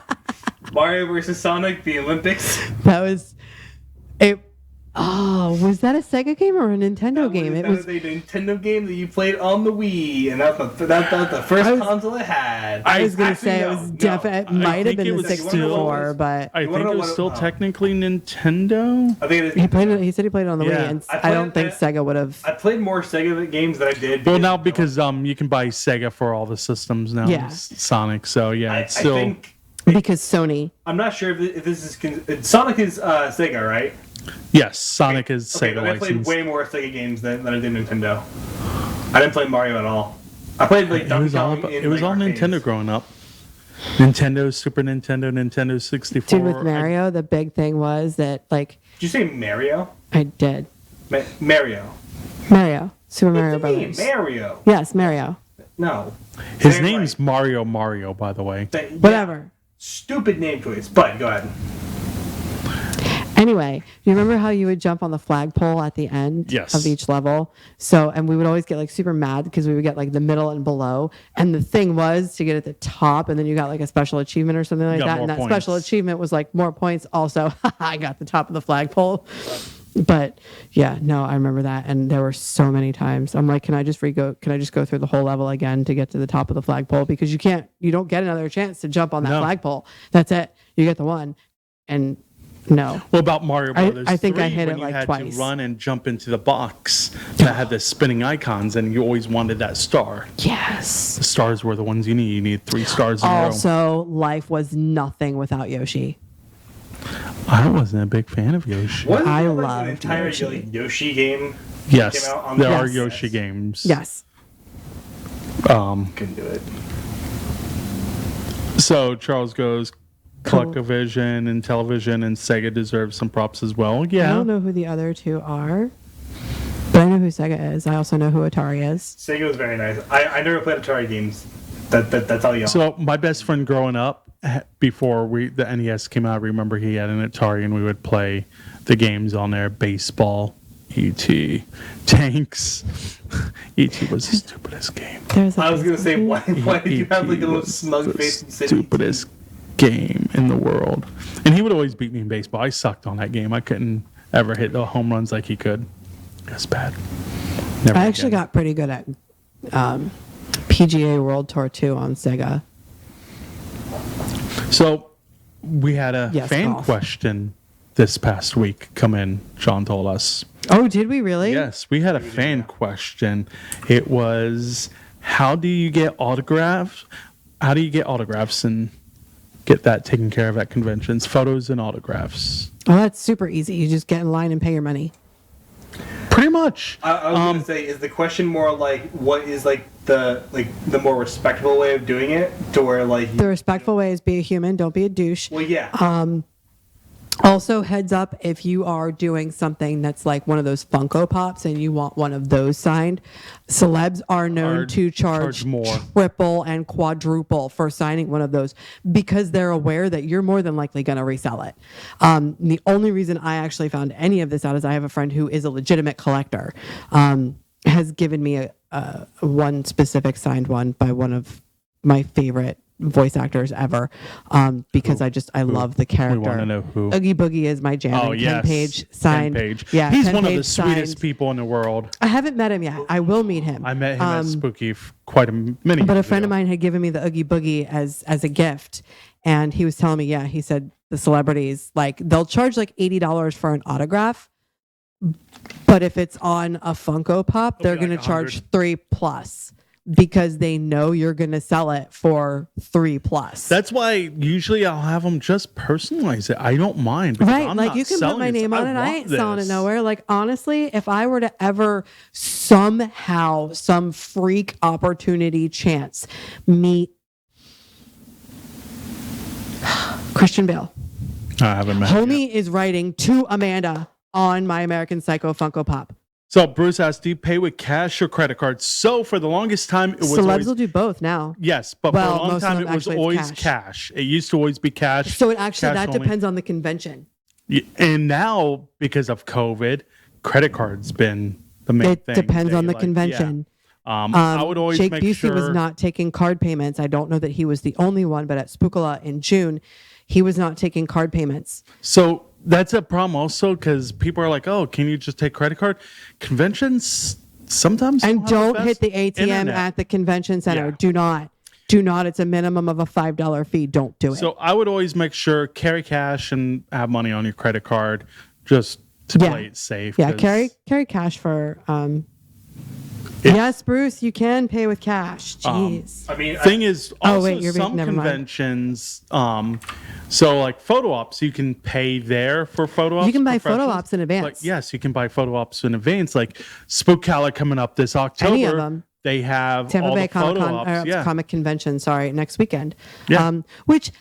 S3: Mario vs. Sonic, the Olympics.
S2: That was it. Oh, was that a Sega game or a Nintendo game? It
S3: That
S2: was.
S3: was a Nintendo game that you played on the Wii, and that's the first
S2: I was-
S3: console it had.
S2: I was gonna
S3: Actually,
S2: say
S3: no,
S2: it was
S3: no.
S2: definitely might have
S1: think
S2: been
S1: it
S2: the
S1: was
S2: 64,
S3: still-
S2: but
S1: I
S3: You
S1: think
S3: wanna
S1: it
S3: know
S1: was
S3: what-
S1: still
S3: oh.
S1: technically Nintendo.
S3: I think it is.
S2: he played it. He said he played it on the
S1: Yeah.
S2: Wii, and
S3: I
S2: I don't
S3: played
S2: think Sega would have.
S3: I played more Sega games than I did.
S1: Well, now because you can buy Sega for all the systems now.
S2: Yeah.
S1: Sonic. So yeah,
S3: I
S1: it's still.
S3: think
S2: Because Sony.
S3: I'm not sure if this is Sonic is Sega, right?
S1: Yes, Sonic is
S3: Okay,
S1: Sega
S3: but I played
S1: licensed.
S3: way more Sega games than I did Nintendo. I didn't play Mario at all. I played like
S1: It
S3: Donkey
S1: was all,
S3: Kong.
S1: it was all Nintendo growing up. Nintendo, Super Nintendo, Nintendo 64.
S2: Dude, with Mario, the big thing was that, like,
S3: Did you say Mario?
S2: I did.
S3: Mario.
S2: Mario. Super Mario
S3: What do you mean,
S2: Brothers.
S3: Mario.
S2: Yes, Mario.
S3: No.
S1: His
S3: Say it
S1: name's
S3: right.
S1: Mario, by the way.
S3: Yeah,
S2: Whatever.
S3: stupid name choice, but go ahead.
S2: Anyway, do you remember how you would jump on the flagpole at the end
S1: Yes.
S2: of each level? So, and we would always get like super mad because we would get like the middle and below. And the thing was to get at the top, and then you got like a special achievement or something like
S1: got
S2: that.
S1: more
S2: And that
S1: points.
S2: special achievement was like more points. Also, I got the top of the flagpole. But yeah, no, I remember that, and there were so many times. I'm like, can I just go through the whole level again to get to the top of the flagpole? Because you don't get another chance to jump on that flagpole. That's it. You get the one, and no.
S1: What about Mario Brothers?
S2: I think
S1: 3,
S2: I hit
S1: when
S2: it
S1: you
S2: like
S1: had
S2: twice.
S1: to run and jump into the box that had the spinning icons, and you always wanted that star.
S2: Yes.
S1: The stars were the ones you need. You need 3 stars in a row.
S2: Also, life was nothing without Yoshi.
S1: I wasn't a big fan of Yoshi.
S3: Wasn't
S2: I
S3: there, like,
S2: loved
S3: an entire
S2: Yoshi.
S3: Yoshi game?
S1: Yes,
S3: Came out on
S1: there
S3: the
S1: are
S3: NES.
S1: Yoshi games.
S2: Yes.
S3: Couldn't do it.
S1: So Charles goes, ColecoVision and television and Sega deserve some props as well.
S2: I
S1: Yeah.
S2: don't know who the other two are, but I know who Sega is. I also know who Atari is.
S3: Sega was very nice. I never played Atari games. That's all you know.
S1: So my best friend growing up, before the NES came out, I remember he had an Atari and we would play the games on there. Baseball, E.T., tanks. E.T. was the stupidest game.
S3: I was going to say, why did you have like a little smug face and say
S1: stupidest game in the world. And he would always beat me in baseball. I sucked on that game. I couldn't ever hit the home runs like he could. It was bad. Never
S2: I actually
S1: again.
S2: got pretty good at PGA World Tour 2 on Sega.
S1: So we had a fan
S2: golf.
S1: question this past week come in, Sean told us.
S2: Oh, did we really?
S1: Yes, we had a fan question. It was, how do you get autographs? How do you get autographs and get that taken care of at conventions? Photos and autographs.
S2: Oh, that's super easy. You just get in line and pay your money.
S1: Pretty much.
S3: I was going to say, is the question more like, what is like the more respectable way of doing it, to where like
S2: The respectful way is be a human, don't be a douche.
S3: well, yeah.
S2: Also, heads up, if you are doing something that's like one of those Funko Pops and you want one of those signed, celebs are known to charge
S1: more.
S2: triple and quadruple for signing one of those because they're aware that you're more than likely going to resell it. The only reason I actually found any of this out is I have a friend who is a legitimate collector, has given me a one specific signed one by one of my favorite voice actors ever, because I love the character.
S1: We want to know who.
S2: Oogie Boogie is my jam.
S1: Oh,
S2: and
S1: yes.
S2: Ken Page signed.
S1: Ken Page.
S2: Yeah,
S1: He's
S2: Ken
S1: one of
S2: Page
S1: the sweetest
S2: signed.
S1: people in the world.
S2: I haven't met him yet. I will meet him.
S1: I met him at Spooky quite many
S2: But a
S1: years
S2: friend of
S1: ago.
S2: mine had given me the Oogie Boogie as a gift, and he was telling me, yeah, he said the celebrities, like, they'll charge like $80 for an autograph, but if it's on a Funko Pop, they're
S1: be like
S2: going to charge
S1: 100.
S2: $3+ because they know you're going to sell it for $3+.
S1: That's why usually I'll have them just personalize it. I don't mind. because
S2: Right,
S1: I'm
S2: like
S1: not
S2: you can put
S1: selling
S2: my
S1: it.
S2: name on it. I
S1: want
S2: ain't selling it
S1: this.
S2: nowhere. Like honestly, if I were to ever somehow, some freak opportunity chance meet Christian Bale,
S1: I haven't met him yet.
S2: homie is writing to Amanda on my American Psycho Funko Pop.
S1: So Bruce asked, do you pay with cash or credit cards? So for the longest time, it was
S2: Celebs
S1: always,
S2: will do both now.
S1: yes, but
S2: Well,
S1: for a long
S2: most of
S1: time,
S2: them
S1: it was
S2: actually it's
S1: always
S2: cash.
S1: cash. It used to always be cash.
S2: So it actually
S1: cash
S2: that
S1: only.
S2: depends on the convention.
S1: Yeah, and now, because of COVID, credit cards been the main
S2: It
S1: thing.
S2: depends
S1: They
S2: on the
S1: like-
S2: convention.
S1: yeah. I would always
S2: Jake
S1: make
S2: Busey
S1: sure
S2: was not taking card payments. I don't know that he was the only one, but at Spookala in June, he was not taking card payments.
S1: So that's a problem also because people are like, "Oh, can you just take credit card?" Conventions sometimes
S2: And
S1: have the
S2: don't hit
S1: best
S2: the ATM
S1: internet.
S2: at the convention center.
S1: Yeah.
S2: Do not. It's a minimum of a $5 fee. Don't do it.
S1: So I would always make sure carry cash and have money on your credit card just to
S2: Yeah.
S1: play it safe.
S2: yeah,
S1: 'cause,
S2: carry cash for.
S1: Yeah.
S2: Yes, Bruce, you can pay with cash. Jeez.
S3: I mean,
S1: Thing is, also
S2: Oh, wait, you're being-
S1: some
S2: never mind.
S1: conventions, so like photo ops, you can pay there for photo ops.
S2: You can buy photo
S1: professionals.
S2: ops in advance.
S1: Like, yes, you can buy photo ops in advance. Like Spookala coming up this October.
S2: Any of them.
S1: They have
S2: Tampa
S1: all
S2: Bay
S1: the photo
S2: ComicCon,
S1: ops. Yeah.
S2: Comic Convention, next weekend.
S1: Yeah.
S2: Which,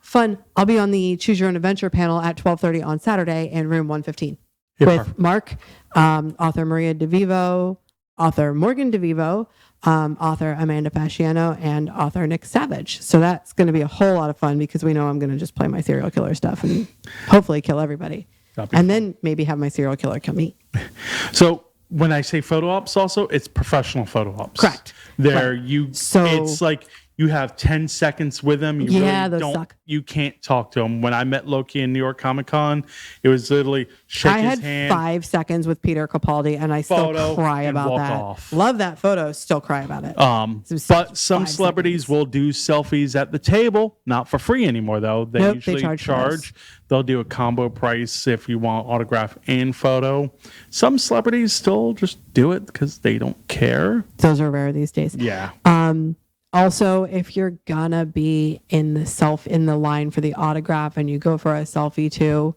S2: fun. I'll be on the Choose Your Own Adventure panel at 12:30 on Saturday in room 115
S1: Yeah,
S2: with
S1: perfect.
S2: Mark, author Maria DeVivo, author Morgan DeVivo, author Amanda Fasciano, and author Nick Savage. So that's going to be a whole lot of fun because we know I'm going to just play my serial killer stuff and hopefully kill everybody.
S1: That'd be
S2: And then maybe have my serial killer kill me.
S1: So when I say photo ops, also it's professional photo ops.
S2: Correct.
S1: There,
S2: Right.
S1: you.
S2: So-
S1: it's like you have 10 seconds with him. You
S2: Yeah,
S1: really
S2: those
S1: don't,
S2: suck.
S1: You can't talk to him. When I met Loki in New York Comic Con, it was literally shake
S2: I
S1: his
S2: had
S1: hand.
S2: 5 seconds with Peter Capaldi, and I still
S1: Photo,
S2: cry
S1: and
S2: about
S1: walk
S2: that.
S1: off.
S2: Love that photo. Still cry about it.
S1: But some
S2: 5
S1: celebrities
S2: seconds.
S1: will do selfies at the table, not for free anymore though. They
S2: Nope, they
S1: usually
S2: charge for
S1: charge. They'll do a combo price if you want autograph and photo. Some celebrities still just do it because they don't care.
S2: Those are rare these days.
S1: Yeah.
S2: Also, if you're gonna be in the line for the autograph and you go for a selfie too,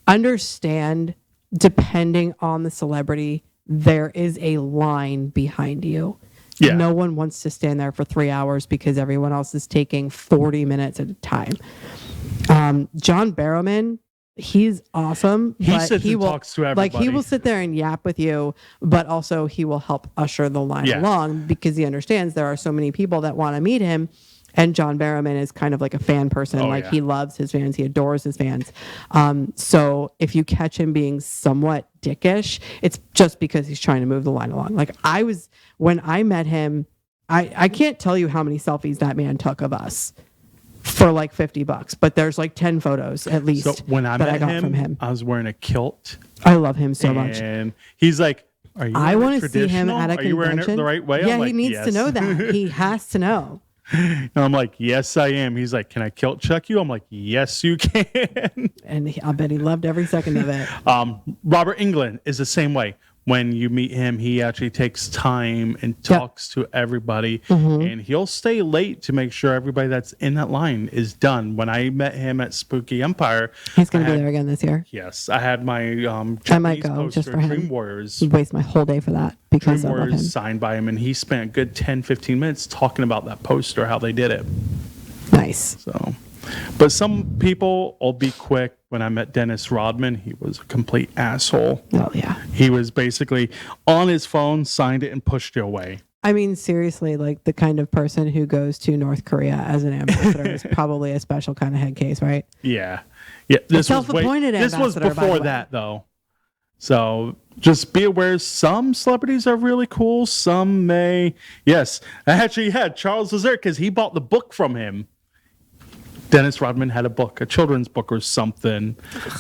S2: understand, depending on the celebrity, there is a line behind you.
S1: Yeah.
S2: No one wants to stand there for 3 hours because everyone else is taking 40 minutes at a time. John Barrowman, he's awesome.
S1: He sits and
S2: will,
S1: talks to
S2: Like, he
S1: everybody.
S2: will sit there and yap with you, but also he will help usher the line along because he understands there are so many people that want to meet him. And John Barrowman is kind of like a fan person. He loves his fans. He adores his fans. So if you catch him being somewhat dickish, it's just because he's trying to move the line along. When I met him, I can't tell you how many selfies that man took of us for like $50, but there's like 10 photos at least
S1: So when I
S2: that
S1: met
S2: I got from him.
S1: I was wearing a kilt.
S2: I love him so much.
S1: And he's like, "Are you?
S2: I
S1: want
S2: to see him at a
S1: Are you wearing it
S2: convention.
S1: the right way?"
S2: Yeah,
S1: I'm like,
S2: he needs
S1: yes.
S2: to know that. He has to know.
S1: And I'm like, "Yes, I am." He's like, "Can I kilt check you?" I'm like, "Yes, you can."
S2: And I'll bet he loved every second of it.
S1: Robert Englund is the same way. When you meet him, he actually takes time and talks to everybody, and he'll stay late to make sure everybody that's in that line is done. When I met him at Spooky Empire,
S2: He's going to be there again this year.
S1: yes, I had my
S2: I might
S1: Japanese
S2: go
S1: poster,
S2: just for him.
S1: Dream Warriors.
S2: Waste my whole day for that because
S1: Dream
S2: I love him.
S1: Warriors signed by him, and he spent a good 10-15 minutes talking about that poster, how they did it.
S2: Nice.
S1: So, but some people will be quick. When I met Dennis Rodman, he was a complete asshole.
S2: Oh, yeah.
S1: He was basically on his phone, signed it, and pushed it away.
S2: I mean, seriously, like the kind of person who goes to North Korea as an ambassador is probably a special kind of head case, right?
S1: Yeah. Yeah. This was
S2: self-appointed
S1: This was
S2: ambassador, by the
S1: before
S2: way.
S1: that, though. So just be aware. Some celebrities are really cool. Some may. Yes. I actually had Charles was there because he bought the book from him. Dennis Rodman had a book, a children's book or something.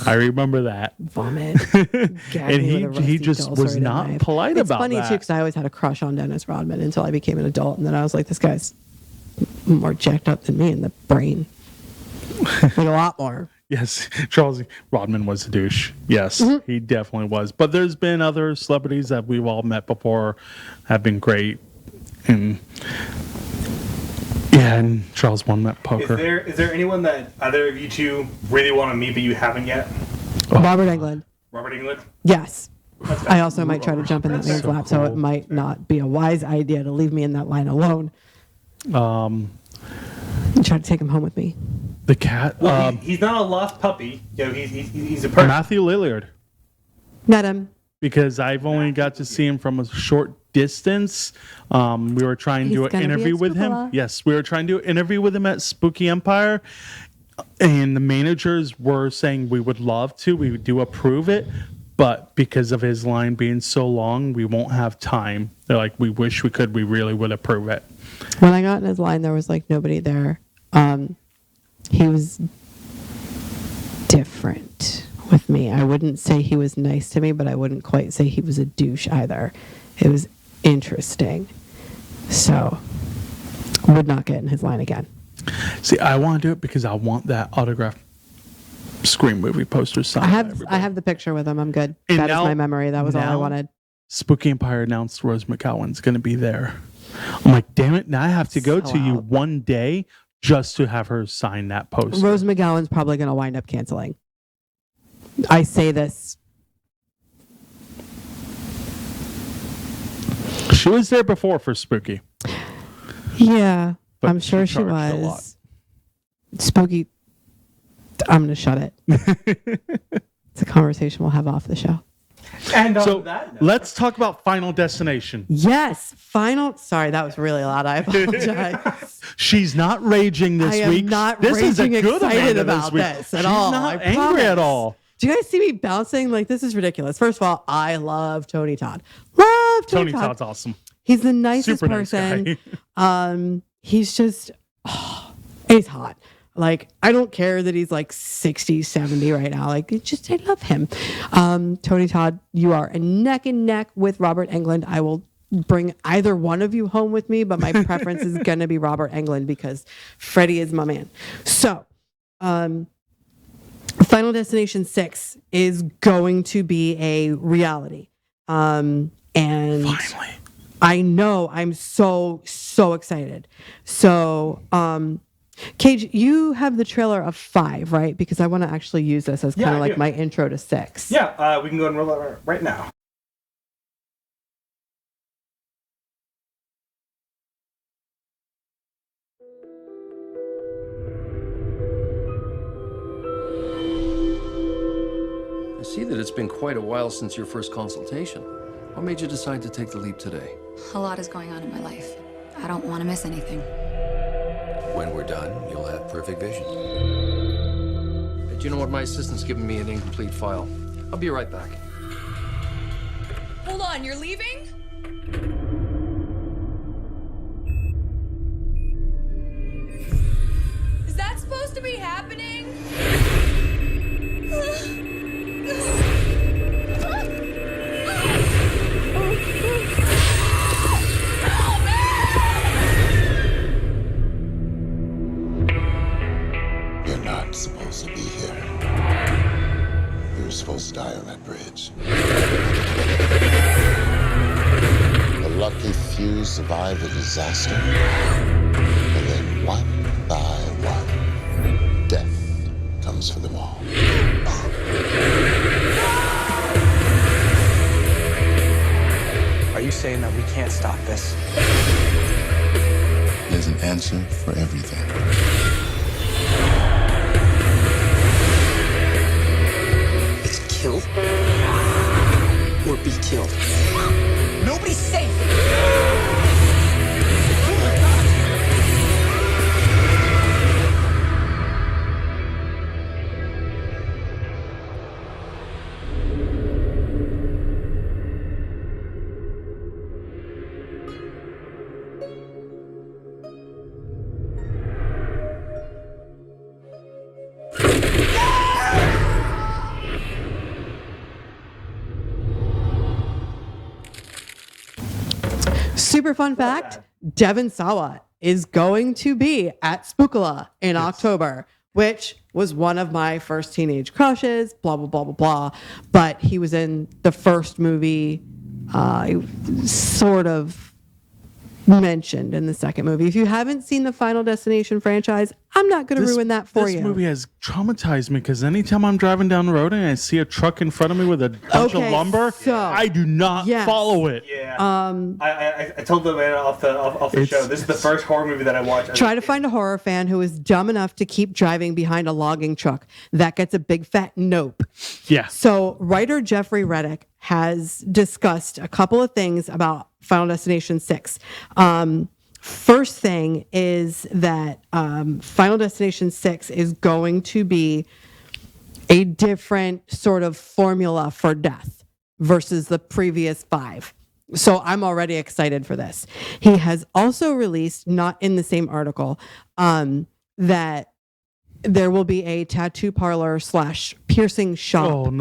S1: I remember that.
S2: Vomit.
S1: And he just was not polite
S2: it's
S1: about
S2: funny
S1: that.
S2: too because I always had a crush on Dennis Rodman until I became an adult, and then I was like, this guy's more jacked up than me in the brain, like a lot more.
S1: Yes, Charles Rodman was a douche. Yes, he definitely was. But there's been other celebrities that we've all met before, have been great, and yeah, and Charles won that poker.
S3: Is there anyone that either of you two really want to meet but you haven't yet?
S2: Robert Englund.
S3: Robert Englund?
S2: Yes. I also might try to jump in that man's
S1: so
S2: lap, so it
S1: cool.
S2: might not be a wise idea to leave me in that line alone. And try to take him home with me.
S1: The cat,
S3: Well, he's not a lost puppy. You know, he's a person.
S1: Matthew Lillard,
S2: Met him.
S1: because I've only got to see him from a short distance. We were trying to do
S2: He's
S1: an
S2: gonna be
S1: interview
S2: at
S1: with him.
S2: Spookala.
S1: Yes, we were trying to do an interview with him at Spooky Empire, and the managers were saying we would love to, we do approve it, but because of his line being so long, we won't have time. They're like, we wish we could, we really would approve it.
S2: When I got in his line, there was like nobody there. He was different with me. I wouldn't say he was nice to me, but I wouldn't quite say he was a douche either. It was interesting. So, would not get in his line again.
S1: See, I want to do it because I want that autographed Scream movie poster signed.
S2: I have the picture with him. I'm good.
S1: And
S2: That is
S1: now-
S2: my memory. That was all I
S1: now-
S2: wanted.
S1: Spooky Empire announced Rose McGowan's going to be there. I'm like, damn it! Now I have to go
S2: So
S1: to you
S2: out.
S1: one day just to have her sign that poster.
S2: Rose McGowan's probably going to wind up canceling. I say this.
S1: She was there before for Spooky.
S2: Yeah,
S1: But
S2: I'm sure
S1: she
S2: she
S1: charged a lot.
S2: was. Spooky. I'm going to shut it. It's a conversation we'll have off the show.
S3: And
S1: So
S3: that note,
S1: let's talk about Final Destination.
S2: Yes, final. Sorry, that was really loud. I apologize.
S1: She's not raging this
S2: I am
S1: week.
S2: not
S1: this is a
S2: raging
S1: good
S2: excited
S1: Amanda
S2: about
S1: week.
S2: this at
S1: She's
S2: all.
S1: not
S2: I
S1: angry at
S2: promise.
S1: all.
S2: Do you guys see me bouncing? Like, this is ridiculous. First of all, I love Tony Todd. Love Tony
S1: Tony
S2: Todd.
S1: Todd's awesome.
S2: He's the nicest
S1: Super nice
S2: person.
S1: guy.
S2: He's just he's hot. Like, I don't care that he's like 60, 70 right now. Like, I love him. Tony Todd, you are neck and neck with Robert Englund. I will bring either one of you home with me, but my preference is going to be Robert Englund because Freddie is my man. So, Final Destination 6 is going to be a reality. And
S1: Finally.
S2: I know, I'm so excited. So, Cage, you have the trailer of 5, right? Because I want to actually use this as kind of like my intro to 6.
S3: Yeah, we can go and roll it right now.
S4: I see that it's been quite a while since your first consultation. What made you decide to take the leap today?
S5: A lot is going on in my life. I don't want to miss anything.
S4: When we're done, you'll have perfect vision. Do you know what? My assistant's giving me an incomplete file. I'll be right back.
S6: Hold on, you're leaving? Is that supposed to be happening?
S7: You're not supposed to be here. You're supposed to die on that bridge. The lucky few survive the disaster. And then one by one, death comes for them all.
S8: Are you saying that we can't stop this?
S7: There's an answer for everything.
S8: It's kill or be killed. Nobody's safe.
S2: Super fun fact, Devon Sawa is going to be at Spookala in October, which was one of my first teenage crushes, blah, blah, blah, blah, blah. But he was in the first movie, sort of mentioned in the second movie. If you haven't seen the Final Destination franchise, I'm not going to ruin that for you.
S1: This movie has traumatized me because anytime I'm driving down the road and I see a truck in front of me with a bunch of lumber, I do not follow it.
S3: Yeah. I told the man off the show, this is the first horror movie that I watched.
S2: Try to find a horror fan who is dumb enough to keep driving behind a logging truck. That gets a big fat nope.
S1: Yeah.
S2: So writer Jeffrey Reddick has discussed a couple of things about Final Destination 6. First thing is that Final Destination 6 is going to be a different sort of formula for death versus the previous 5. So I'm already excited for this. He has also released, not in the same article, that there will be a tattoo parlor / piercing shop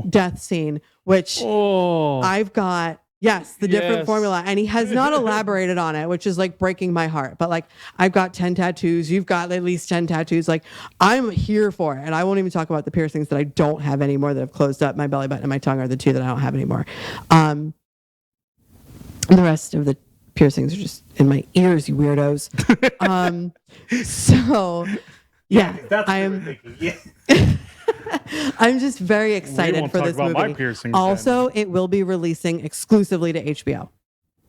S2: death scene, which I've got. Yes, the different formula. And he has not elaborated on it, which is like breaking my heart. But like, I've got 10 tattoos. You've got at least 10 tattoos. Like, I'm here for it. And I won't even talk about the piercings that I don't have anymore that have closed up. My belly button and my tongue are the 2 that I don't have anymore. The rest of the piercings are just in my ears, you weirdos. So, yeah,
S3: that's
S2: I am. I'm just very excited for this movie. Also, it will be releasing exclusively to HBO.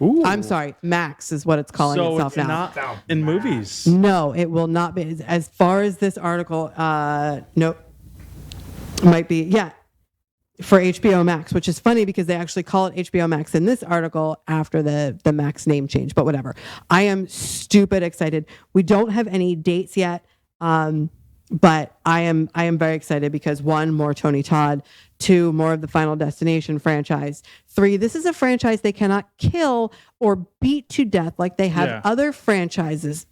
S1: Ooh.
S2: I'm sorry, Max is what it's calling itself now.
S1: Not in movies.
S2: No, it will not be. As far as this article, nope. Might be, for HBO Max, which is funny because they actually call it HBO Max in this article after the Max name change, but whatever. I am stupid excited. We don't have any dates yet. But I am very excited because 1, more Tony Todd, 2, more of the Final Destination franchise, 3, this is a franchise they cannot kill or beat to death like they have other franchises.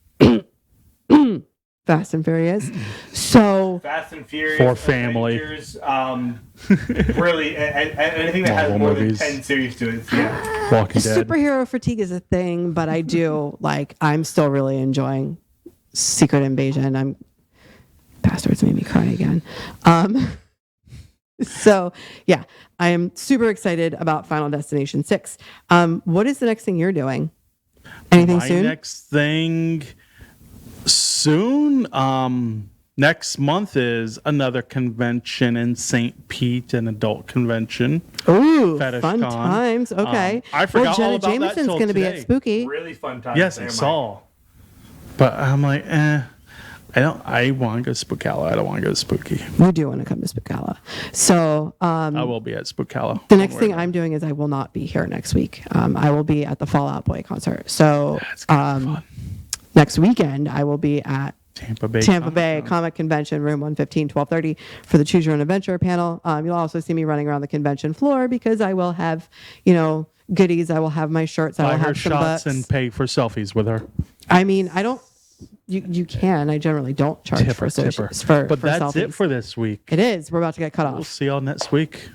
S2: Fast and Furious. So
S3: Fast and Furious.
S1: For family.
S3: Avengers, really, anything that has
S1: Marvel
S3: more
S1: movies.
S3: than 10 series to it. Yeah.
S1: Walking Dead.
S2: superhero fatigue is a thing, but I do I'm still really enjoying Secret Invasion. Bastards made me cry again. So yeah, I am super excited about Final Destination 6. What is the next thing you're doing? Anything
S1: My
S2: soon?
S1: next thing soon. Next month is another convention in St. Pete, an adult convention.
S2: Ooh,
S1: Fetish
S2: fun
S1: Con.
S2: times. Okay.
S1: I forgot all
S2: Jenna
S1: about that
S2: Jameson's
S1: till
S2: going to be
S1: today.
S2: at Spooky.
S3: Really fun time.
S1: Yes, I saw. But I'm like, I want to go to Spookala. I don't want to go to Spooky.
S2: We do want to come to Spookala. So
S1: I will be at Spookala.
S2: the next thing I'm doing is I will not be here next week. I will be at the Fall Out Boy concert. So
S1: That's gonna be fun.
S2: next weekend I will be at
S1: Tampa Bay
S2: ComicCon. Comic Convention, room 115, 12:30 for the Choose Your Own Adventure panel. You'll also see me running around the convention floor because I will have, goodies. I will have my shirts. I
S1: Buy
S2: will
S1: her
S2: have some
S1: shots
S2: books.
S1: and pay for selfies with her.
S2: I mean, I don't. You can. I generally don't charge
S1: Tipper.
S2: for
S1: But
S2: for
S1: that's
S2: selfies.
S1: it for this week.
S2: It is. We're about to get cut
S1: We'll
S2: off.
S1: see y'all next week.